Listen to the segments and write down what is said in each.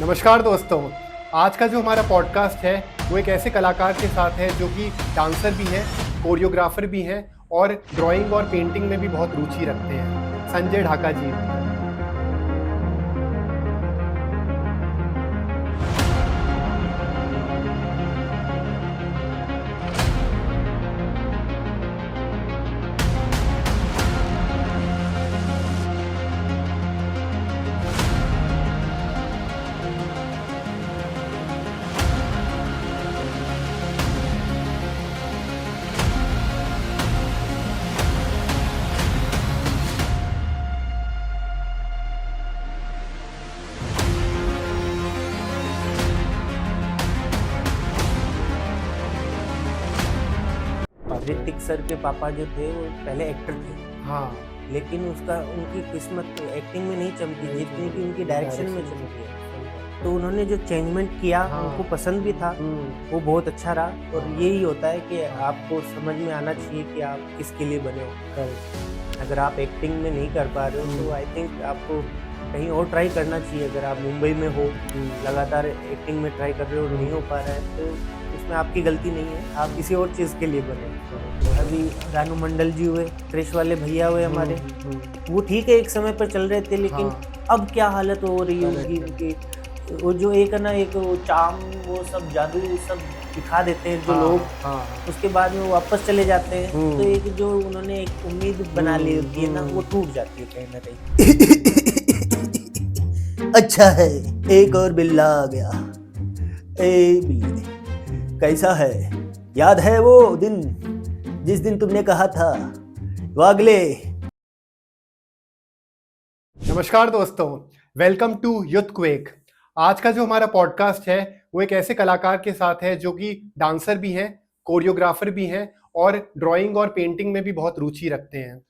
नमस्कार दोस्तों। आज का जो हमारा पॉडकास्ट है वो एक ऐसे कलाकार के साथ है जो कि डांसर भी हैं, कोरियोग्राफर भी हैं और ड्राइंग और पेंटिंग में भी बहुत रुचि रखते हैं। संजय ढाका जी। ऋतिक सर के पापा जो थे वो पहले एक्टर थे, हाँ, लेकिन उनकी किस्मत एक्टिंग में नहीं चमकी जितनी कि उनकी डायरेक्शन में चमकी है। तो उन्होंने जो चेंजमेंट किया उनको पसंद भी था, वो बहुत अच्छा रहा। और यही होता है कि आपको समझ में आना चाहिए कि आप किसके लिए बने हो। अगर आप एक्टिंग में नहीं कर पा रहे हो तो आई थिंक आपको कहीं और ट्राई करना चाहिए। अगर आप मुंबई में हो, लगातार एक्टिंग में ट्राई कर रहे हो, नहीं हो पा रहा है, तो इसमें आपकी गलती नहीं है, आप किसी और चीज़ के लिए बने। अभी रानू मंडल जी हुए, क्रिश वाले भैया हुए हमारे, वो ठीक है एक समय पर चल रहे थे, लेकिन अब क्या हालत हो रही है उनकी। उनकी वो जो एक है ना, एक वो चार्म, वो सब जादू सब दिखा देते हैं जो लोग, उसके बाद में वो वापस चले जाते हैं। तो एक जो उन्होंने एक उम्मीद बना ली होती है ना, वो टूट जाती है कहीं ना कहीं। अच्छा है, एक और बिल्ला आ गया। ए बिल्ली, कैसा है? याद है वो दिन जिस दिन तुमने कहा था वागले? नमस्कार दोस्तों, वेलकम टू युथ क्वेक। आज का जो हमारा पॉडकास्ट है वो एक ऐसे कलाकार के साथ है जो कि डांसर भी हैं, कोरियोग्राफर भी हैं और ड्राइंग और पेंटिंग में भी बहुत रुचि रखते हैं।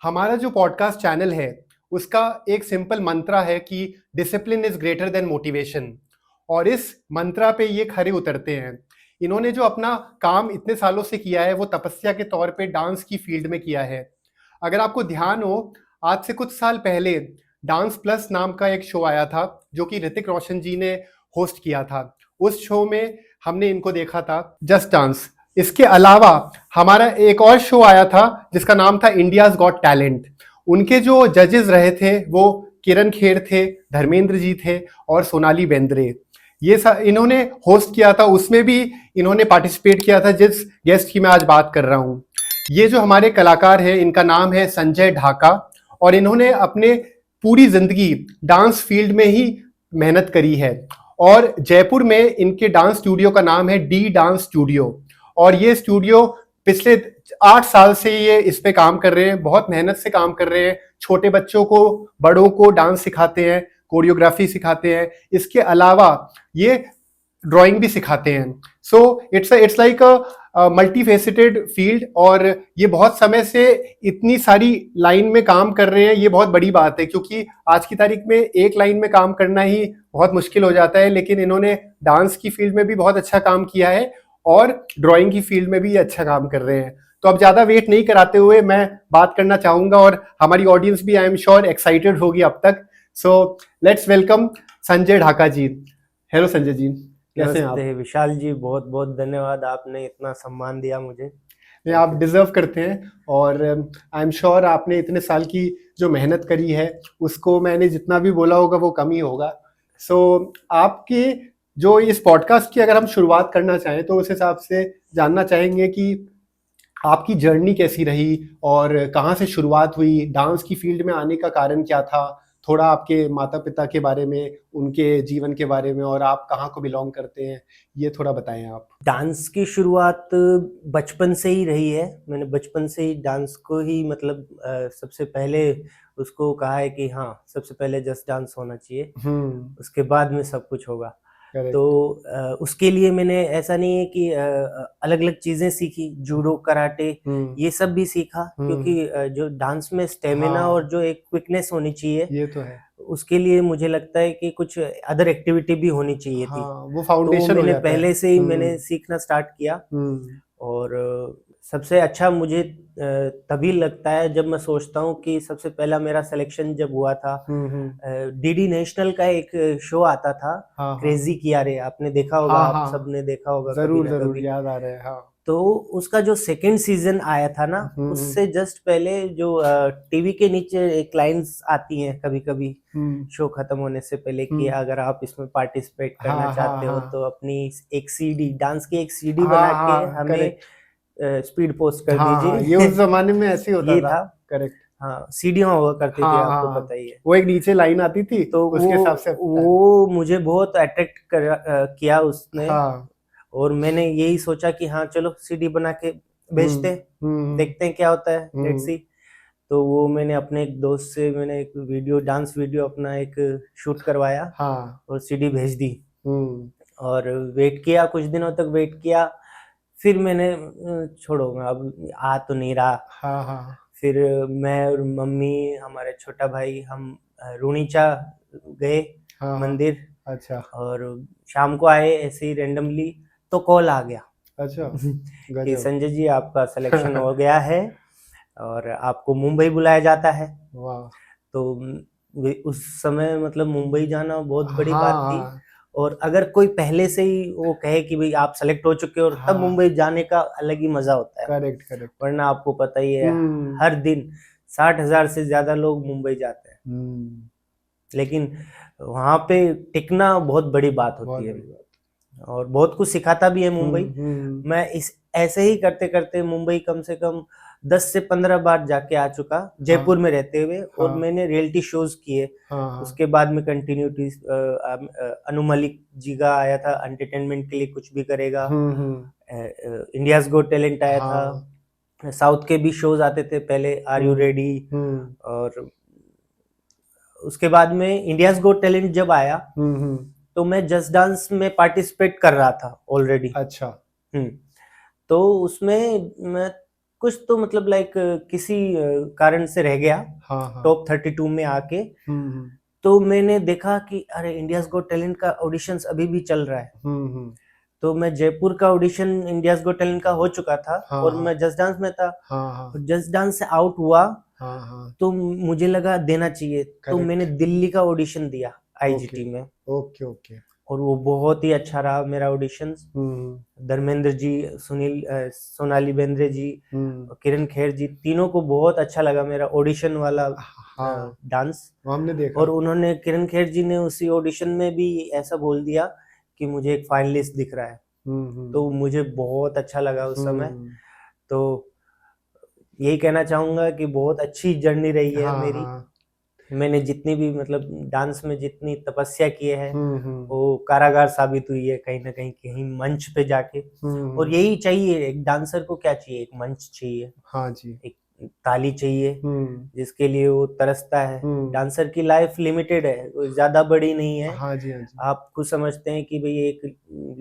हमारा जो पॉडकास्ट चैनल है उसका एक सिंपल मंत्रा है कि discipline is greater than motivation, और इस मंत्रा पे ये खरे उतरते हैं। इन्होंने जो अपना काम इतने सालों से किया है वो तपस्या के तौर पे डांस की फील्ड में किया है। अगर आपको ध्यान हो, आज से कुछ साल पहले डांस प्लस नाम का एक शो आया था जो कि ऋतिक रोशन जी ने होस्ट किया था। उस शो में हमने इनको देखा था, जस्ट डांस। इसके अलावा हमारा एक और शो आया था जिसका नाम था इंडियाज गॉट टैलेंट। उनके जो जजेस रहे थे वो किरण खेर थे, धर्मेंद्र जी थे और सोनाली बेंद्रे। ये इन्होंने होस्ट किया था, उसमें भी इन्होंने पार्टिसिपेट किया था जिस गेस्ट की मैं आज बात कर रहा हूँ। ये जो हमारे कलाकार हैं इनका नाम है संजय ढाका, और इन्होंने अपने पूरी जिंदगी डांस फील्ड में ही मेहनत करी है। और जयपुर में इनके डांस स्टूडियो का नाम है डी डांस स्टूडियो, और ये स्टूडियो पिछले 8 साल से ये इस पे काम कर रहे हैं, बहुत मेहनत से काम कर रहे हैं। छोटे बच्चों को, बड़ों को डांस सिखाते हैं, कोरियोग्राफी सिखाते हैं। इसके अलावा ये ड्राइंग भी सिखाते हैं। So it's like a multi faceted field, और ये बहुत समय से इतनी सारी लाइन में काम कर रहे हैं। ये बहुत बड़ी बात है क्योंकि आज की तारीख में एक लाइन में काम करना ही बहुत मुश्किल हो जाता है, लेकिन इन्होंने डांस की फील्ड में भी बहुत अच्छा काम किया है और ड्राइंग की फील्ड में भी अच्छा काम कर रहे हैं। तो अब ज्यादा वेट नहीं कराते हुए मैं बात करना चाहूंगा, और हमारी ऑडियंस भी आई एम श्योर एक्साइटेड होगी अब तक। So let's welcome Sanjay Dhaka ji. Hello Sanjay ji, कैसे हैं आप? विशाल जी, बहुत बहुत धन्यवाद, आपने इतना सम्मान दिया मुझे। नहीं, आप डिजर्व करते हैं, और आई एम श्योर आपने इतने साल की जो मेहनत करी है उसको मैंने जितना भी बोला होगा वो कम ही होगा। सो आपके जो इस पॉडकास्ट की अगर हम शुरुआत करना चाहें तो उस हिसाब से जानना चाहेंगे कि आपकी जर्नी कैसी रही और कहाँ से शुरुआत हुई, डांस की फील्ड में आने का कारण क्या था, थोड़ा आपके माता पिता के बारे में, उनके जीवन के बारे में, और आप कहाँ को बिलोंग करते हैं, ये थोड़ा बताएं आप। डांस की शुरुआत बचपन से ही रही है। मैंने बचपन से ही डांस को ही मतलब सबसे पहले उसको कहा है कि हाँ, सबसे पहले जस्ट डांस होना चाहिए, उसके बाद में सब कुछ होगा। तो उसके लिए मैंने, ऐसा नहीं है कि अलग अलग चीजें सीखी, जूडो, कराटे, ये सब भी सीखा, क्योंकि जो डांस में स्टेमिना और जो एक क्विकनेस होनी चाहिए, ये तो है, उसके लिए मुझे लगता है कि कुछ अदर एक्टिविटी भी होनी चाहिए थी। वो फाउंडेशन तो मैंने हो जाता पहले है। से ही मैंने सीखना स्टार्ट किया, और सबसे अच्छा मुझे तभी लगता है जब मैं सोचता हूँ कि सबसे पहला मेरा सिलेक्शन जब हुआ था, डीडी नेशनल का एक शो आता था, हाँ, क्रेजी किया रे, आपने देखा होगा, हाँ, आप हाँ, सबने देखा होगा कभी जरूर ना जरूर कभी। याद आ रहा है, हाँ। तो उसका जो सेकंड सीजन आया था ना, उससे जस्ट पहले जो टीवी के नीचे एक लाइंस आती हैं कभी कभी शो खत्म होने से पहले कि अगर आप इसमें पार्टिसिपेट करना हाँ, हाँ, चाहते हो हाँ, तो अपनी एक सीडी, डांस की एक सीडी हाँ, बना के हाँ, हमें करेक्ट। स्पीड पोस्ट कर हाँ, हाँ, ये दीजिए। उस जमाने में ऐसे ही होता ये था। था। करेक्ट। हाँ, सीडियां हुआ करती थी, हाँ, आपको हाँ, पता ही है। वो एक नीचे लाइन आती थी, तो उसके हिसाब से वो मुझे बहुत अट्रैक्ट किया उसने। हाँ। और मैंने यही सोचा कि हाँ चलो सीडी बना के भेजते हैं, देखते हैं क्या होता है, लेट्स सी। तो वो मैंने अपने एक दोस्त से मैंने एक वीडियो, डांस वीडियो अपना एक शूट करवाया, हाँ। और सीडी भेज दी। और वेट किया, कुछ दिनों तक वेट किया, फिर मैंने छोड़ो, अब आ तो नहीं रहा। हाँ, हाँ, फिर मैं और मम्मी, हमारे छोटा भाई, हम रूनीचा गए हाँ, हाँ। मंदिर। अच्छा, और शाम को आए ऐसे ही रेंडमली, तो कॉल आ गया अच्छा, कि गजब। संजय जी आपका सिलेक्शन हो गया है और आपको मुंबई बुलाया जाता है। वाह। तो उस समय मतलब मुंबई जाना बहुत बड़ी हाँ, बात थी। हाँ, और अगर कोई पहले से ही वो कहे कि भाई आप सेलेक्ट हो चुके हो, और तब हाँ, मुंबई जाने का अलग ही मजा होता है। Correct, correct. वरना आपको पता ही है, हर दिन 60,000 से ज्यादा लोग मुंबई जाते हैं, लेकिन वहां पे टिकना बहुत बड़ी बात बहुत होती है। बड़ी बात। और बहुत कुछ सिखाता भी है मुंबई। हम्म। मैं इस ऐसे ही करते करते मुंबई कम से कम 10 से 15 बार जाके आ चुका, जयपुर में रहते हुए। और हाँ, मैंने रियलिटी शोज किए। हाँ, हाँ, उसके बाद में कंटिन्यूटी, अनु मलिक जी का आया था एंटरटेनमेंट के लिए कुछ भी करेगा, इंडियाज गॉट टैलेंट आया हाँ, था, साउथ के भी शोज आते थे पहले, आर यू रेडी। और उसके बाद में इंडियाज गॉट टैलेंट जब आया, तो मैं जस्ट डांस में पार्टिसिपेट कर रहा था ऑलरेडी। अच्छा। तो उसमें मैं कुछ तो मतलब लाइक किसी कारण से रह गया, हाँ, हाँ, टॉप 32 में आके। तो मैंने देखा कि अरे इंडियाज गॉट टैलेंट का ऑडिशंस अभी भी चल रहा है। तो मैं जयपुर का ऑडिशन इंडियाज गॉट टैलेंट का हो चुका था, हाँ, और हाँ, मैं जस्ट डांस में था। हाँ, हाँ, जस्ट डांस से आउट हुआ, हाँ, हाँ, तो मुझे लगा देना चाहिए, तो करेक्ट। मैंने दिल्ली का ऑडिशन दिया ओके, आईजीटी में। Okay, okay. और वो बहुत ही अच्छा रहा मेरा ऑडिशन। धर्मेंद्र जी, सुनील, सोनाली बेंद्रे जी, किरण खेर जी, तीनों को बहुत अच्छा लगा मेरा ऑडिशन वाला हाँ, डांस। वो हमने देखा। और उन्होंने, किरण खेर जी ने उसी ऑडिशन में भी ऐसा बोल दिया कि मुझे एक फाइनलिस्ट दिख रहा है। तो मुझे बहुत अच्छा लगा उस समय। तो यही कहना चाहूंगा कि बहुत अच्छी जर्नी रही है हाँ, मेरी। हाँ, मैंने जितनी भी मतलब डांस में जितनी तपस्या किए हैं, हम्म, वो कारागार साबित हुई है कहीं ना कहीं, कहीं मंच पे जाके। और यही चाहिए, एक डांसर को क्या चाहिए, एक मंच चाहिए, हाँ जी। एक ताली चाहिए, जिसके लिए वो तरसता है। डांसर की लाइफ लिमिटेड है, वो ज्यादा बड़ी नहीं है। हाँ जी, हाँ जी। आप खुद समझते हैं कि भाई एक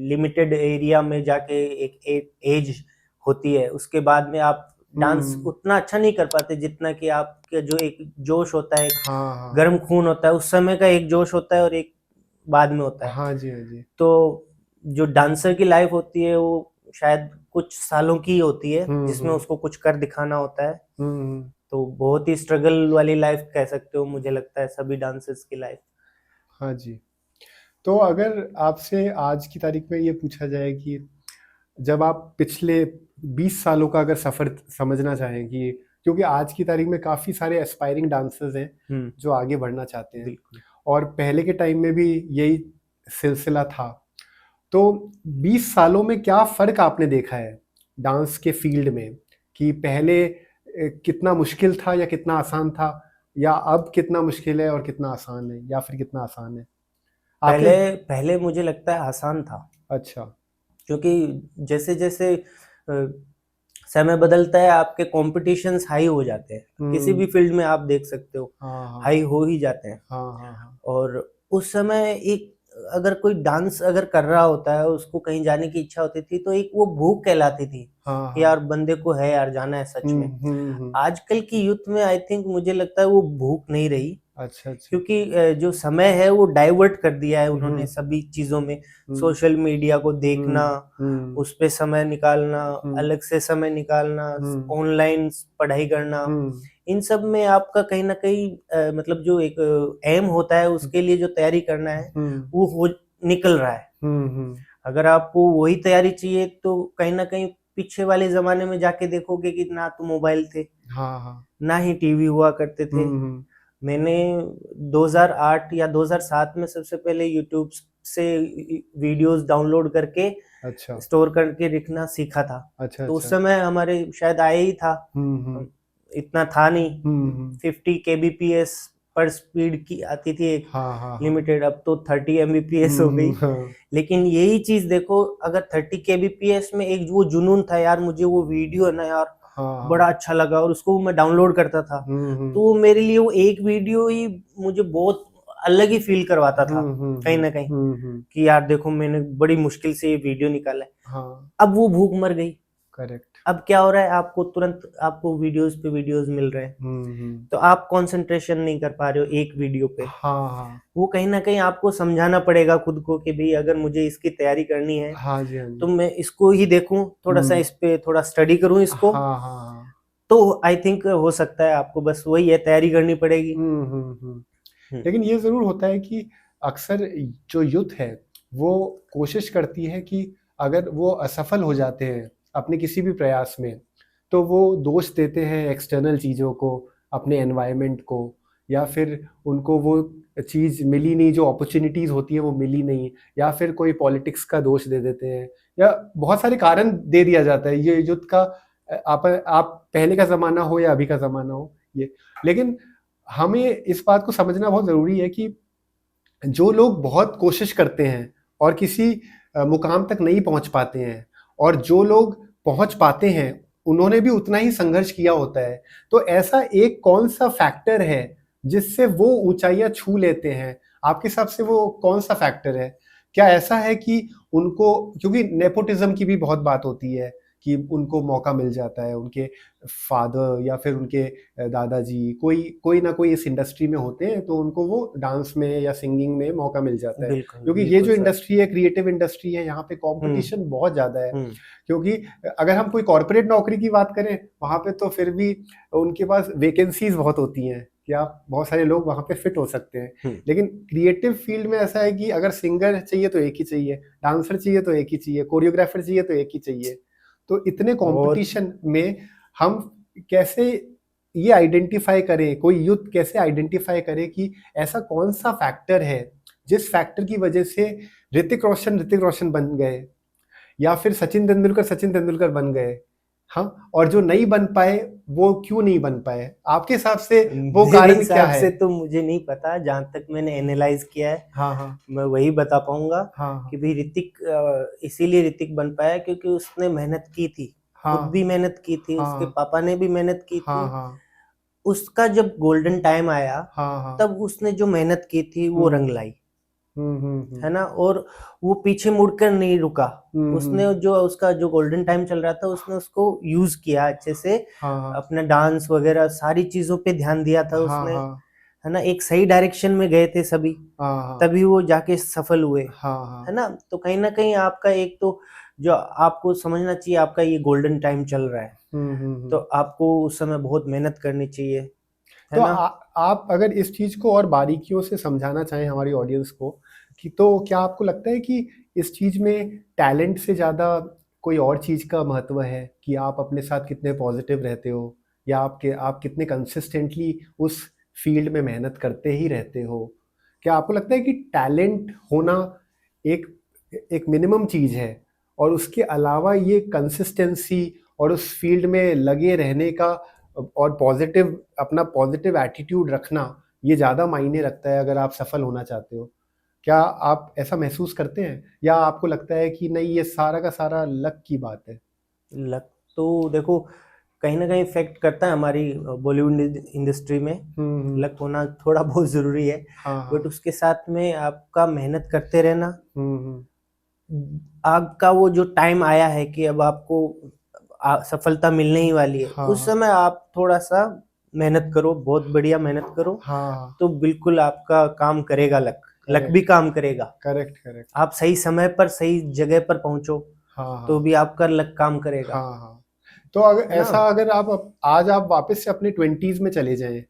लिमिटेड एरिया में जाके एक एज होती है, उसके बाद में आप डांस उतना अच्छा नहीं कर पाते जितना कि आपका जो एक जोश होता है, हाँ, हाँ, गर्म खून होता है, उस समय का एक जोश होता है, और एक बाद में होता है। हाँ जी, हाँ जी। तो जो डांसर की लाइफ होती है वो शायद कुछ सालों की होती है, जिसमें उसको कुछ कर दिखाना होता है। तो बहुत ही स्ट्रगल वाली लाइफ कह सकते हो, मुझे लगता है सभी डांसर्स की लाइफ। हाँ जी। तो अगर आपसे आज की तारीख में ये पूछा जाए कि जब आप पिछले 20 सालों का अगर सफर समझना चाहें, कि क्योंकि आज की तारीख में काफी सारे एस्पायरिंग डांसर्स हैं जो आगे बढ़ना चाहते हैं, और पहले के टाइम में भी यही सिलसिला था। तो 20 सालों में क्या फर्क आपने देखा है डांस के फील्ड में, कि पहले कितना मुश्किल था या कितना आसान था, या अब कितना मुश्किल है और कितना आसान है, या फिर कितना आसान है आपके? पहले मुझे लगता है आसान था। अच्छा। क्योंकि जैसे जैसे समय बदलता है, आपके कॉम्पिटिशन्स हाई हो जाते हैं। किसी भी फील्ड में आप देख सकते हो, हाई हो ही जाते हैं। और उस समय एक, अगर कोई डांस अगर कर रहा होता है, उसको कहीं जाने की इच्छा होती थी, तो एक वो भूख कहलाती थी कि यार बंदे को है यार जाना है सच में। आजकल की यूथ में आई थिंक मुझे लगता है वो भूख नहीं रही। अच्छा अच्छा। क्योंकि जो समय है वो डाइवर्ट कर दिया है उन्होंने सभी चीजों में। सोशल मीडिया को देखना, उस पे समय निकालना, अलग से समय निकालना, ऑनलाइन पढ़ाई करना, इन सब में आपका कहीं ना कहीं मतलब जो एक एम होता है उसके लिए जो तैयारी करना है वो हो निकल रहा है। अगर आपको वही तैयारी चाहिए तो कहीं ना कहीं पीछे वाले जमाने में जाके देखोगे कि ना तो मोबाइल थे, ना ही टीवी हुआ करते थे। मैंने 2008 या 2007 में सबसे पहले यूट्यूब से वीडियोस डाउनलोड करके अच्छा स्टोर करके रखना सीखा था। अच्छा। तो उस समय हमारे शायद आया ही था, इतना था नहीं, 50 kbps पर स्पीड की आती थी एक लिमिटेड। अब तो 30 mbps हो गई। लेकिन यही चीज देखो, अगर 30 kbps में एक वो जुनून था यार, मुझे वो वीडियो है ना यार बड़ा अच्छा लगा और उसको मैं डाउनलोड करता था, तो मेरे लिए वो एक वीडियो ही मुझे बहुत अलग ही फील करवाता था कहीं ना कहीं, कि यार देखो मैंने बड़ी मुश्किल से ये वीडियो निकाला है। अब वो भूख मर गई। करेक्ट। अब क्या हो रहा है, आपको तुरंत आपको वीडियोस पे वीडियोस मिल रहे हैं, तो आप कंसंट्रेशन नहीं कर पा रहे हो एक वीडियो पे। वो कहीं ना कहीं आपको समझाना पड़ेगा खुद को कि भाई अगर मुझे इसकी तैयारी करनी है तो मैं इसको ही देखूं, थोड़ा सा इस पे थोड़ा स्टडी करूं इसको। तो आई थिंक हो सकता है आपको बस वही है, तैयारी करनी पड़ेगी। लेकिन ये जरूर होता है कि अक्सर जो यूथ है वो कोशिश करती है कि अगर वो असफल हो जाते हैं अपने किसी भी प्रयास में, तो वो दोष देते हैं एक्सटर्नल चीज़ों को, अपने एनवायरनमेंट को, या फिर उनको वो चीज़ मिली नहीं, जो अपॉर्चुनिटीज़ होती है वो मिली नहीं, या फिर कोई पॉलिटिक्स का दोष दे देते हैं, या बहुत सारे कारण दे दिया जाता है। ये युद्ध का आप पहले का ज़माना हो या अभी का ज़माना हो ये, लेकिन हमें इस बात को समझना बहुत ज़रूरी है कि जो लोग बहुत कोशिश करते हैं और किसी मुकाम तक नहीं पहुंच पाते हैं, और जो लोग पहुंच पाते हैं उन्होंने भी उतना ही संघर्ष किया होता है। तो ऐसा एक कौन सा फैक्टर है जिससे वो ऊंचाइयां छू लेते हैं? आपके हिसाब से वो कौन सा फैक्टर है? क्या ऐसा है कि उनको, क्योंकि नेपोटिज्म की भी बहुत बात होती है कि उनको मौका मिल जाता है, उनके फादर या फिर उनके दादाजी कोई कोई ना कोई इस इंडस्ट्री में होते हैं, तो उनको वो डांस में या सिंगिंग में मौका मिल जाता है। क्योंकि ये जो इंडस्ट्री है, क्रिएटिव इंडस्ट्री है, यहाँ पे कंपटीशन बहुत ज़्यादा है। क्योंकि अगर हम कोई कॉर्पोरेट नौकरी की बात करें, वहाँ पे तो फिर भी उनके पास वैकेंसीज बहुत होती हैं कि आप बहुत सारे लोग वहाँ पे फिट हो सकते हैं। लेकिन क्रिएटिव फील्ड में ऐसा है कि अगर सिंगर चाहिए तो एक ही चाहिए, डांसर चाहिए तो एक ही चाहिए, कोरियोग्राफर चाहिए तो एक ही चाहिए। तो इतने कंपटीशन में हम कैसे ये आइडेंटिफाई करें, कोई यूथ कैसे आइडेंटिफाई करे कि ऐसा कौन सा फैक्टर है जिस फैक्टर की वजह से ऋतिक रोशन बन गए, या फिर सचिन तेंदुलकर बन गए, हाँ, और जो नहीं बन पाए वो क्यों नहीं बन पाए? आपके हिसाब से वो कारण क्या है? से तो मुझे नहीं पता, जहां तक मैंने एनालाइज किया है मैं वही बता पाऊंगा कि भाई ऋतिक इसीलिए ऋतिक बन पाया क्योंकि उसने मेहनत की थी, खुद भी मेहनत की थी, उसके पापा ने भी मेहनत की थी। उसका जब गोल्डन टाइम आया तब उसने जो मेहनत की थी वो रंग लाई, है ना, और वो पीछे मुड़कर नहीं रुका। उसने जो उसका जो गोल्डन टाइम चल रहा था उसने उसको यूज किया अच्छे से, अपना डांस वगैरह सारी चीजों पे ध्यान दिया था उसने, है ना, एक सही डायरेक्शन में गए थे सभी, तभी वो जाके सफल हुए, है ना। तो कहीं ना कहीं आपका एक तो जो आपको समझना चाहिए, आपका ये गोल्डन टाइम चल रहा है, तो आपको उस समय बहुत मेहनत करनी चाहिए, है तो ना। आप अगर इस चीज को और बारीकियों से समझाना चाहें हमारी ऑडियंस को, कि तो क्या आपको लगता है कि इस चीज में टैलेंट से ज्यादा कोई और चीज का महत्व है, कि आप अपने साथ कितने पॉजिटिव रहते हो, या आप कितने कंसिस्टेंटली उस फील्ड में मेहनत करते ही रहते हो? क्या आपको लगता है कि टैलेंट होना एक एक मिनिमम चीज है, और उसके अलावा ये कंसिस्टेंसी और उस फील्ड में लगे रहने का और अपना पॉजिटिव एटीट्यूड रखना, ये ज़्यादा मायने रखता है अगर आप सफल होना चाहते हो? क्या आप ऐसा महसूस करते हैं, या आपको लगता है कि नहीं, ये सारा का सारा लक की बात है? लक तो देखो कहीं ना कहीं इफेक्ट करता है हमारी बॉलीवुड इंडस्ट्री में, लक होना थोड़ा बहुत जरूरी है, बट उसके साथ में आपका मेहनत करते रहना। आपका वो जो टाइम आया है कि अब आपको सफलता मिलने ही वाली है, उस समय आप थोड़ा सा मेहनत करो, बहुत बढ़िया मेहनत करो, हाँ तो बिल्कुल आपका काम करेगा लक। लक भी काम करेगा। Correct correct. आप सही समय पर सही जगह पर पहुंचो हाँ तो हाँ भी आपका लक काम करेगा, हाँ हाँ। तो अगर है ना? ऐसा, अगर आज आप वापस से अपने 20s में चले जाएं,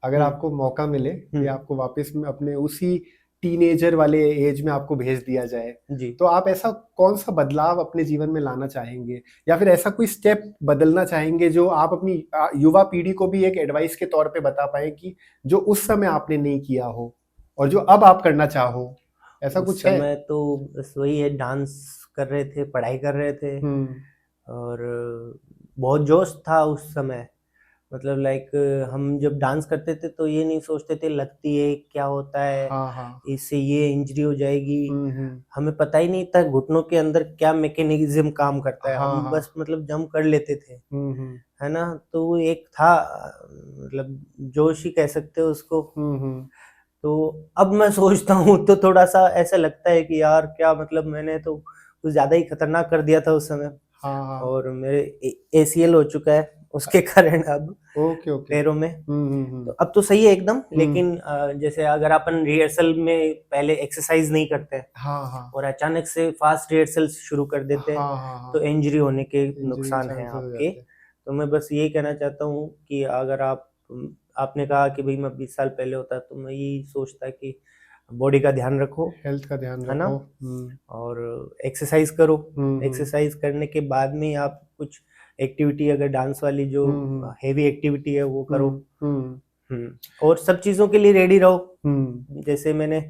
अगर हम्म आपको मौका मिले कि हम्म आपको वापस में अपने उसी टीनेजर वाले एज में आपको भेज दिया जाए, जी। तो आप ऐसा कौन सा बदलाव अपने जीवन में लाना चाहेंगे, या फिर ऐसा कोई स्टेप बदलना चाहेंगे जो आप अपनी युवा पीढ़ी को भी एक एडवाइस के तौर पे बता पाए कि जो उस समय आपने नहीं किया हो और जो अब आप करना चाहो, ऐसा उस कुछ है? समय तो बस वही है, डांस कर रहे थे, पढ़ाई कर रहे थे, हम्म और बहुत जोश था उस समय। मतलब लाइक हम जब डांस करते थे तो ये नहीं सोचते थे लगती है क्या होता है, हाँ हाँ इससे ये इंजरी हो जाएगी। हम्म। हमें पता ही नहीं था घुटनों के अंदर क्या मैकेनिज्म काम करता है, हाँ हम हाँ बस मतलब जंप कर लेते थे, हम्म। है ना? तो वो एक था मतलब जोश ही कह सकते हो उसको। हम्म। तो अब मैं सोचता हूँ तो थोड़ा सा ऐसा लगता है कि यार क्या मतलब मैंने तो कुछ ज्यादा ही खतरनाक कर दिया था उस समय। हाँ हाँ। और मेरे ACL हो चुका है उसके कारण अब ओके ओके। पैरों में। हम्म। तो अब तो सही है एकदम, हम्म। लेकिन जैसे अगर अपन रिहर्सल में पहले एक्सरसाइज नहीं करते हैं हाँ हाँ और अचानक से फास्ट रिहर्सल शुरू कर देते हैं हाँ हाँ हाँ। तो इंजरी होने के इंजरी के नुकसान हैं चांसेस हो आपके। जाते हैं। तो मैं बस यही कहना चाहता हूँ कि अगर आपने कहा कि भाई मैं 20 साल पहले होता तो मैं यही सोचता कि बॉडी का ध्यान रखो, हेल्थ का ध्यान है ना? रखो। और एक्सरसाइज करो। हम्म। एक्सरसाइज करने के बाद में ही आप कुछ एक्टिविटी, अगर डांस वाली जो हम्म हेवी एक्टिविटी है वो करो। हम्म और सब चीज़ों के लिए रेडी रहो। हम्म। जैसे मैंने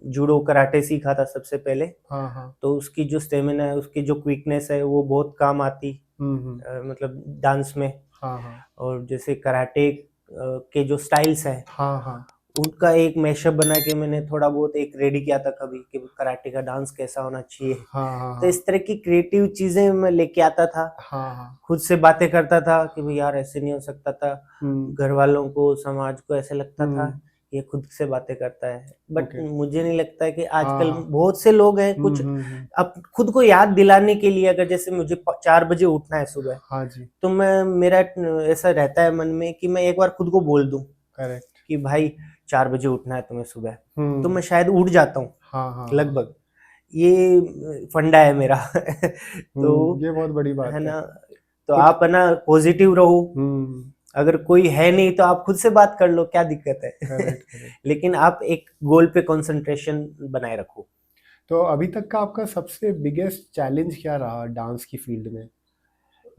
जूडो कराटे सीखा था सबसे पहले, हाँ हाँ तो उसकी जो स्टेमिना है, उसकी जो क्विकनेस है वो बहुत काम आती हम्म। मतलब डांस में। हाँ हाँ और जैसे कराटे के जो स्टाइल्स है हाँ हाँ उनका एक मैशअप बना के मैंने थोड़ा बहुत एक रेडी किया था कभी, कि कराटे का डांस कैसा होना चाहिए। हाँ तो हाँ इस तरह की क्रिएटिव चीजें मैं लेके आता था, हाँ हाँ। खुद से बातें करता था कि भाई यार ऐसे नहीं हो सकता था। हम्म घर वालों को, समाज को ऐसे लगता था हम्म। ये खुद से बातें करता है, बट ओके। मुझे नहीं लगता है कि हाँ आजकल हाँ। बहुत से लोग हैं कुछ अब खुद को याद दिलाने के लिए, अगर जैसे मुझे 4 बजे उठना है सुबह, हाँ जी। तो मैं मेरा ऐसा रहता है मन में कि मैं एक बार खुद को बोल दूं करेक्ट। कि भाई 4 बजे उठना है तुम्हें सुबह, तो हम्म। मैं शायद उठ जाता हूँ हाँ हाँ हाँ। लगभग। ये फंडा है मेरा तो ये बहुत बड़ी बात है है। ना, तो कुछ। आप है ना पॉजिटिव रहो। हम्म। अगर कोई है नहीं तो आप खुद से बात कर लो, क्या दिक्कत है? Correct correct. लेकिन आप एक गोल पे कंसंट्रेशन बनाए रखो। तो अभी तक का आपका सबसे बिगेस्ट चैलेंज क्या रहा डांस की फील्ड में?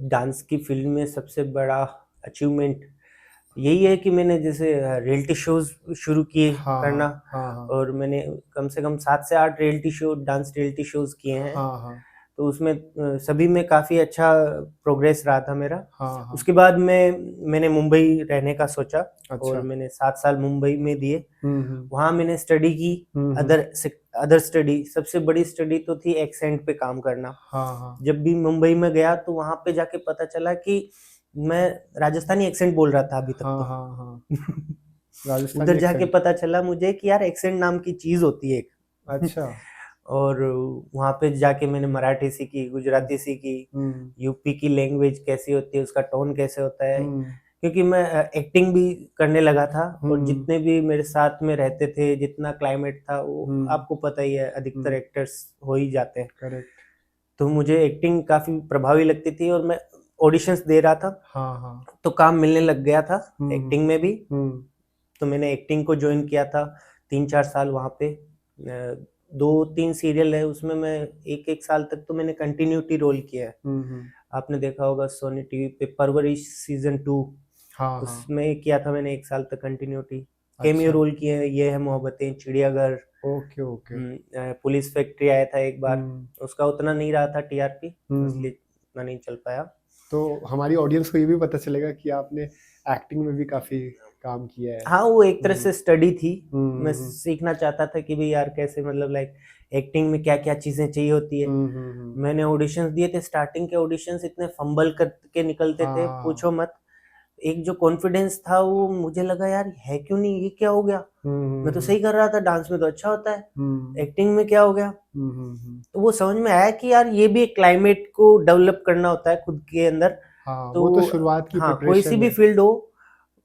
डांस की फील्ड में सबसे बड़ा अचीवमेंट यही है कि मैंने जैसे रियलिटी शोज शुरू किए हाँ हाँ करना, हाँ हाँ और मैंने कम से कम 7 से 8 reality show, dance reality shows किए हैं। हाँ हाँ तो उसमें सभी में काफ़ी अच्छा प्रोग्रेस रहा था मेरा। हाँ हाँ। उसके बाद मैंने मुंबई रहने का सोचा, और अच्छा। मैंने 7 साल मुंबई में दिए। हम्म। वहाँ मैंने स्टडी की, हम्म। Other other study. सबसे बड़ी स्टडी तो थी एक्सेंट पे काम करना। हाँ हाँ जब भी मुंबई में गया तो वहाँ पे जाके पता चला कि मैं राजस्थानी एक्सेंट बोल रहा था अभी तक हाँ तो। हाँ हाँ। राजस्थानी उधर जाके एक्सेंट। पता चला मुझे कि यार एक्सेंट नाम की चीज होती है एक। अच्छा। और वहाँ पे जाके मैंने मराठी सीखी, गुजराती सीखी, हम्म यूपी की लैंग्वेज कैसी होती है, उसका टोन कैसे होता है। हम्म क्योंकि मैं एक्टिंग भी करने लगा था, और हम्म जितने भी मेरे साथ में रहते थे, जितना क्लाइमेट था वो हम्म आपको पता ही है, अधिकतर हम्म। एक्टर्स हो ही जाते हैं। करेक्ट। तो मुझे एक्टिंग काफी प्रभावी लगती थी, और मैं ऑडिशंस दे रहा था, हाँ हाँ। तो काम मिलने लग गया था हम्म एक्टिंग में भी। हम्म। तो मैंने एक्टिंग को ज्वाइन किया था 3-4 साल वहाँ पे। 2-3 सीरियल है उसमें, मैं 1-1 साल तक तो मैंने कंटिन्यूटी रोल किया है। हम्म। आपने देखा होगा सोनी टीवी पे परवरिश सीजन 2, हाँ हाँ। उसमें किया था मैंने 1 साल तक कंटिन्यूटी। कैमियो अच्छा। रोल किए हैं, ये है मोहब्बतें, चिड़ियाघर, ओके ओके। पुलिस फैक्ट्री आया था एक बार, हम्म उसका उतना नहीं रहा था टीआरपी, हम्म। इसलिए उतना नहीं चल पाया। तो हमारी ऑडियंस को ये भी पता चलेगा कि आपने एक्टिंग में भी काफी काम किया है। हाँ, वो एक तरह से स्टडी थी। मैं हम्म। सीखना चाहता था कि भाई यार कैसे, मतलब लाइक एक्टिंग में क्या क्या चीजें चाहिए होती है। मैंने ऑडिशंस दिए थे, स्टार्टिंग के ऑडिशंस इतने फंबल करके निकलते थे, हाँ। पूछो मत। एक जो कॉन्फिडेंस था वो मुझे लगा यार है क्यों नहीं, ये क्या हो गया? मैं तो सही कर रहा था, डांस में तो अच्छा होता है, एक्टिंग में क्या हो गया? तो वो समझ में आया कि यार ये भी एक क्लाइमेट को डेवलप करना होता है खुद के अंदर। हाँ, तो वो तो शुरुआत की हाँ, कोई सी प्रिपरेशन भी है। फील्ड हो,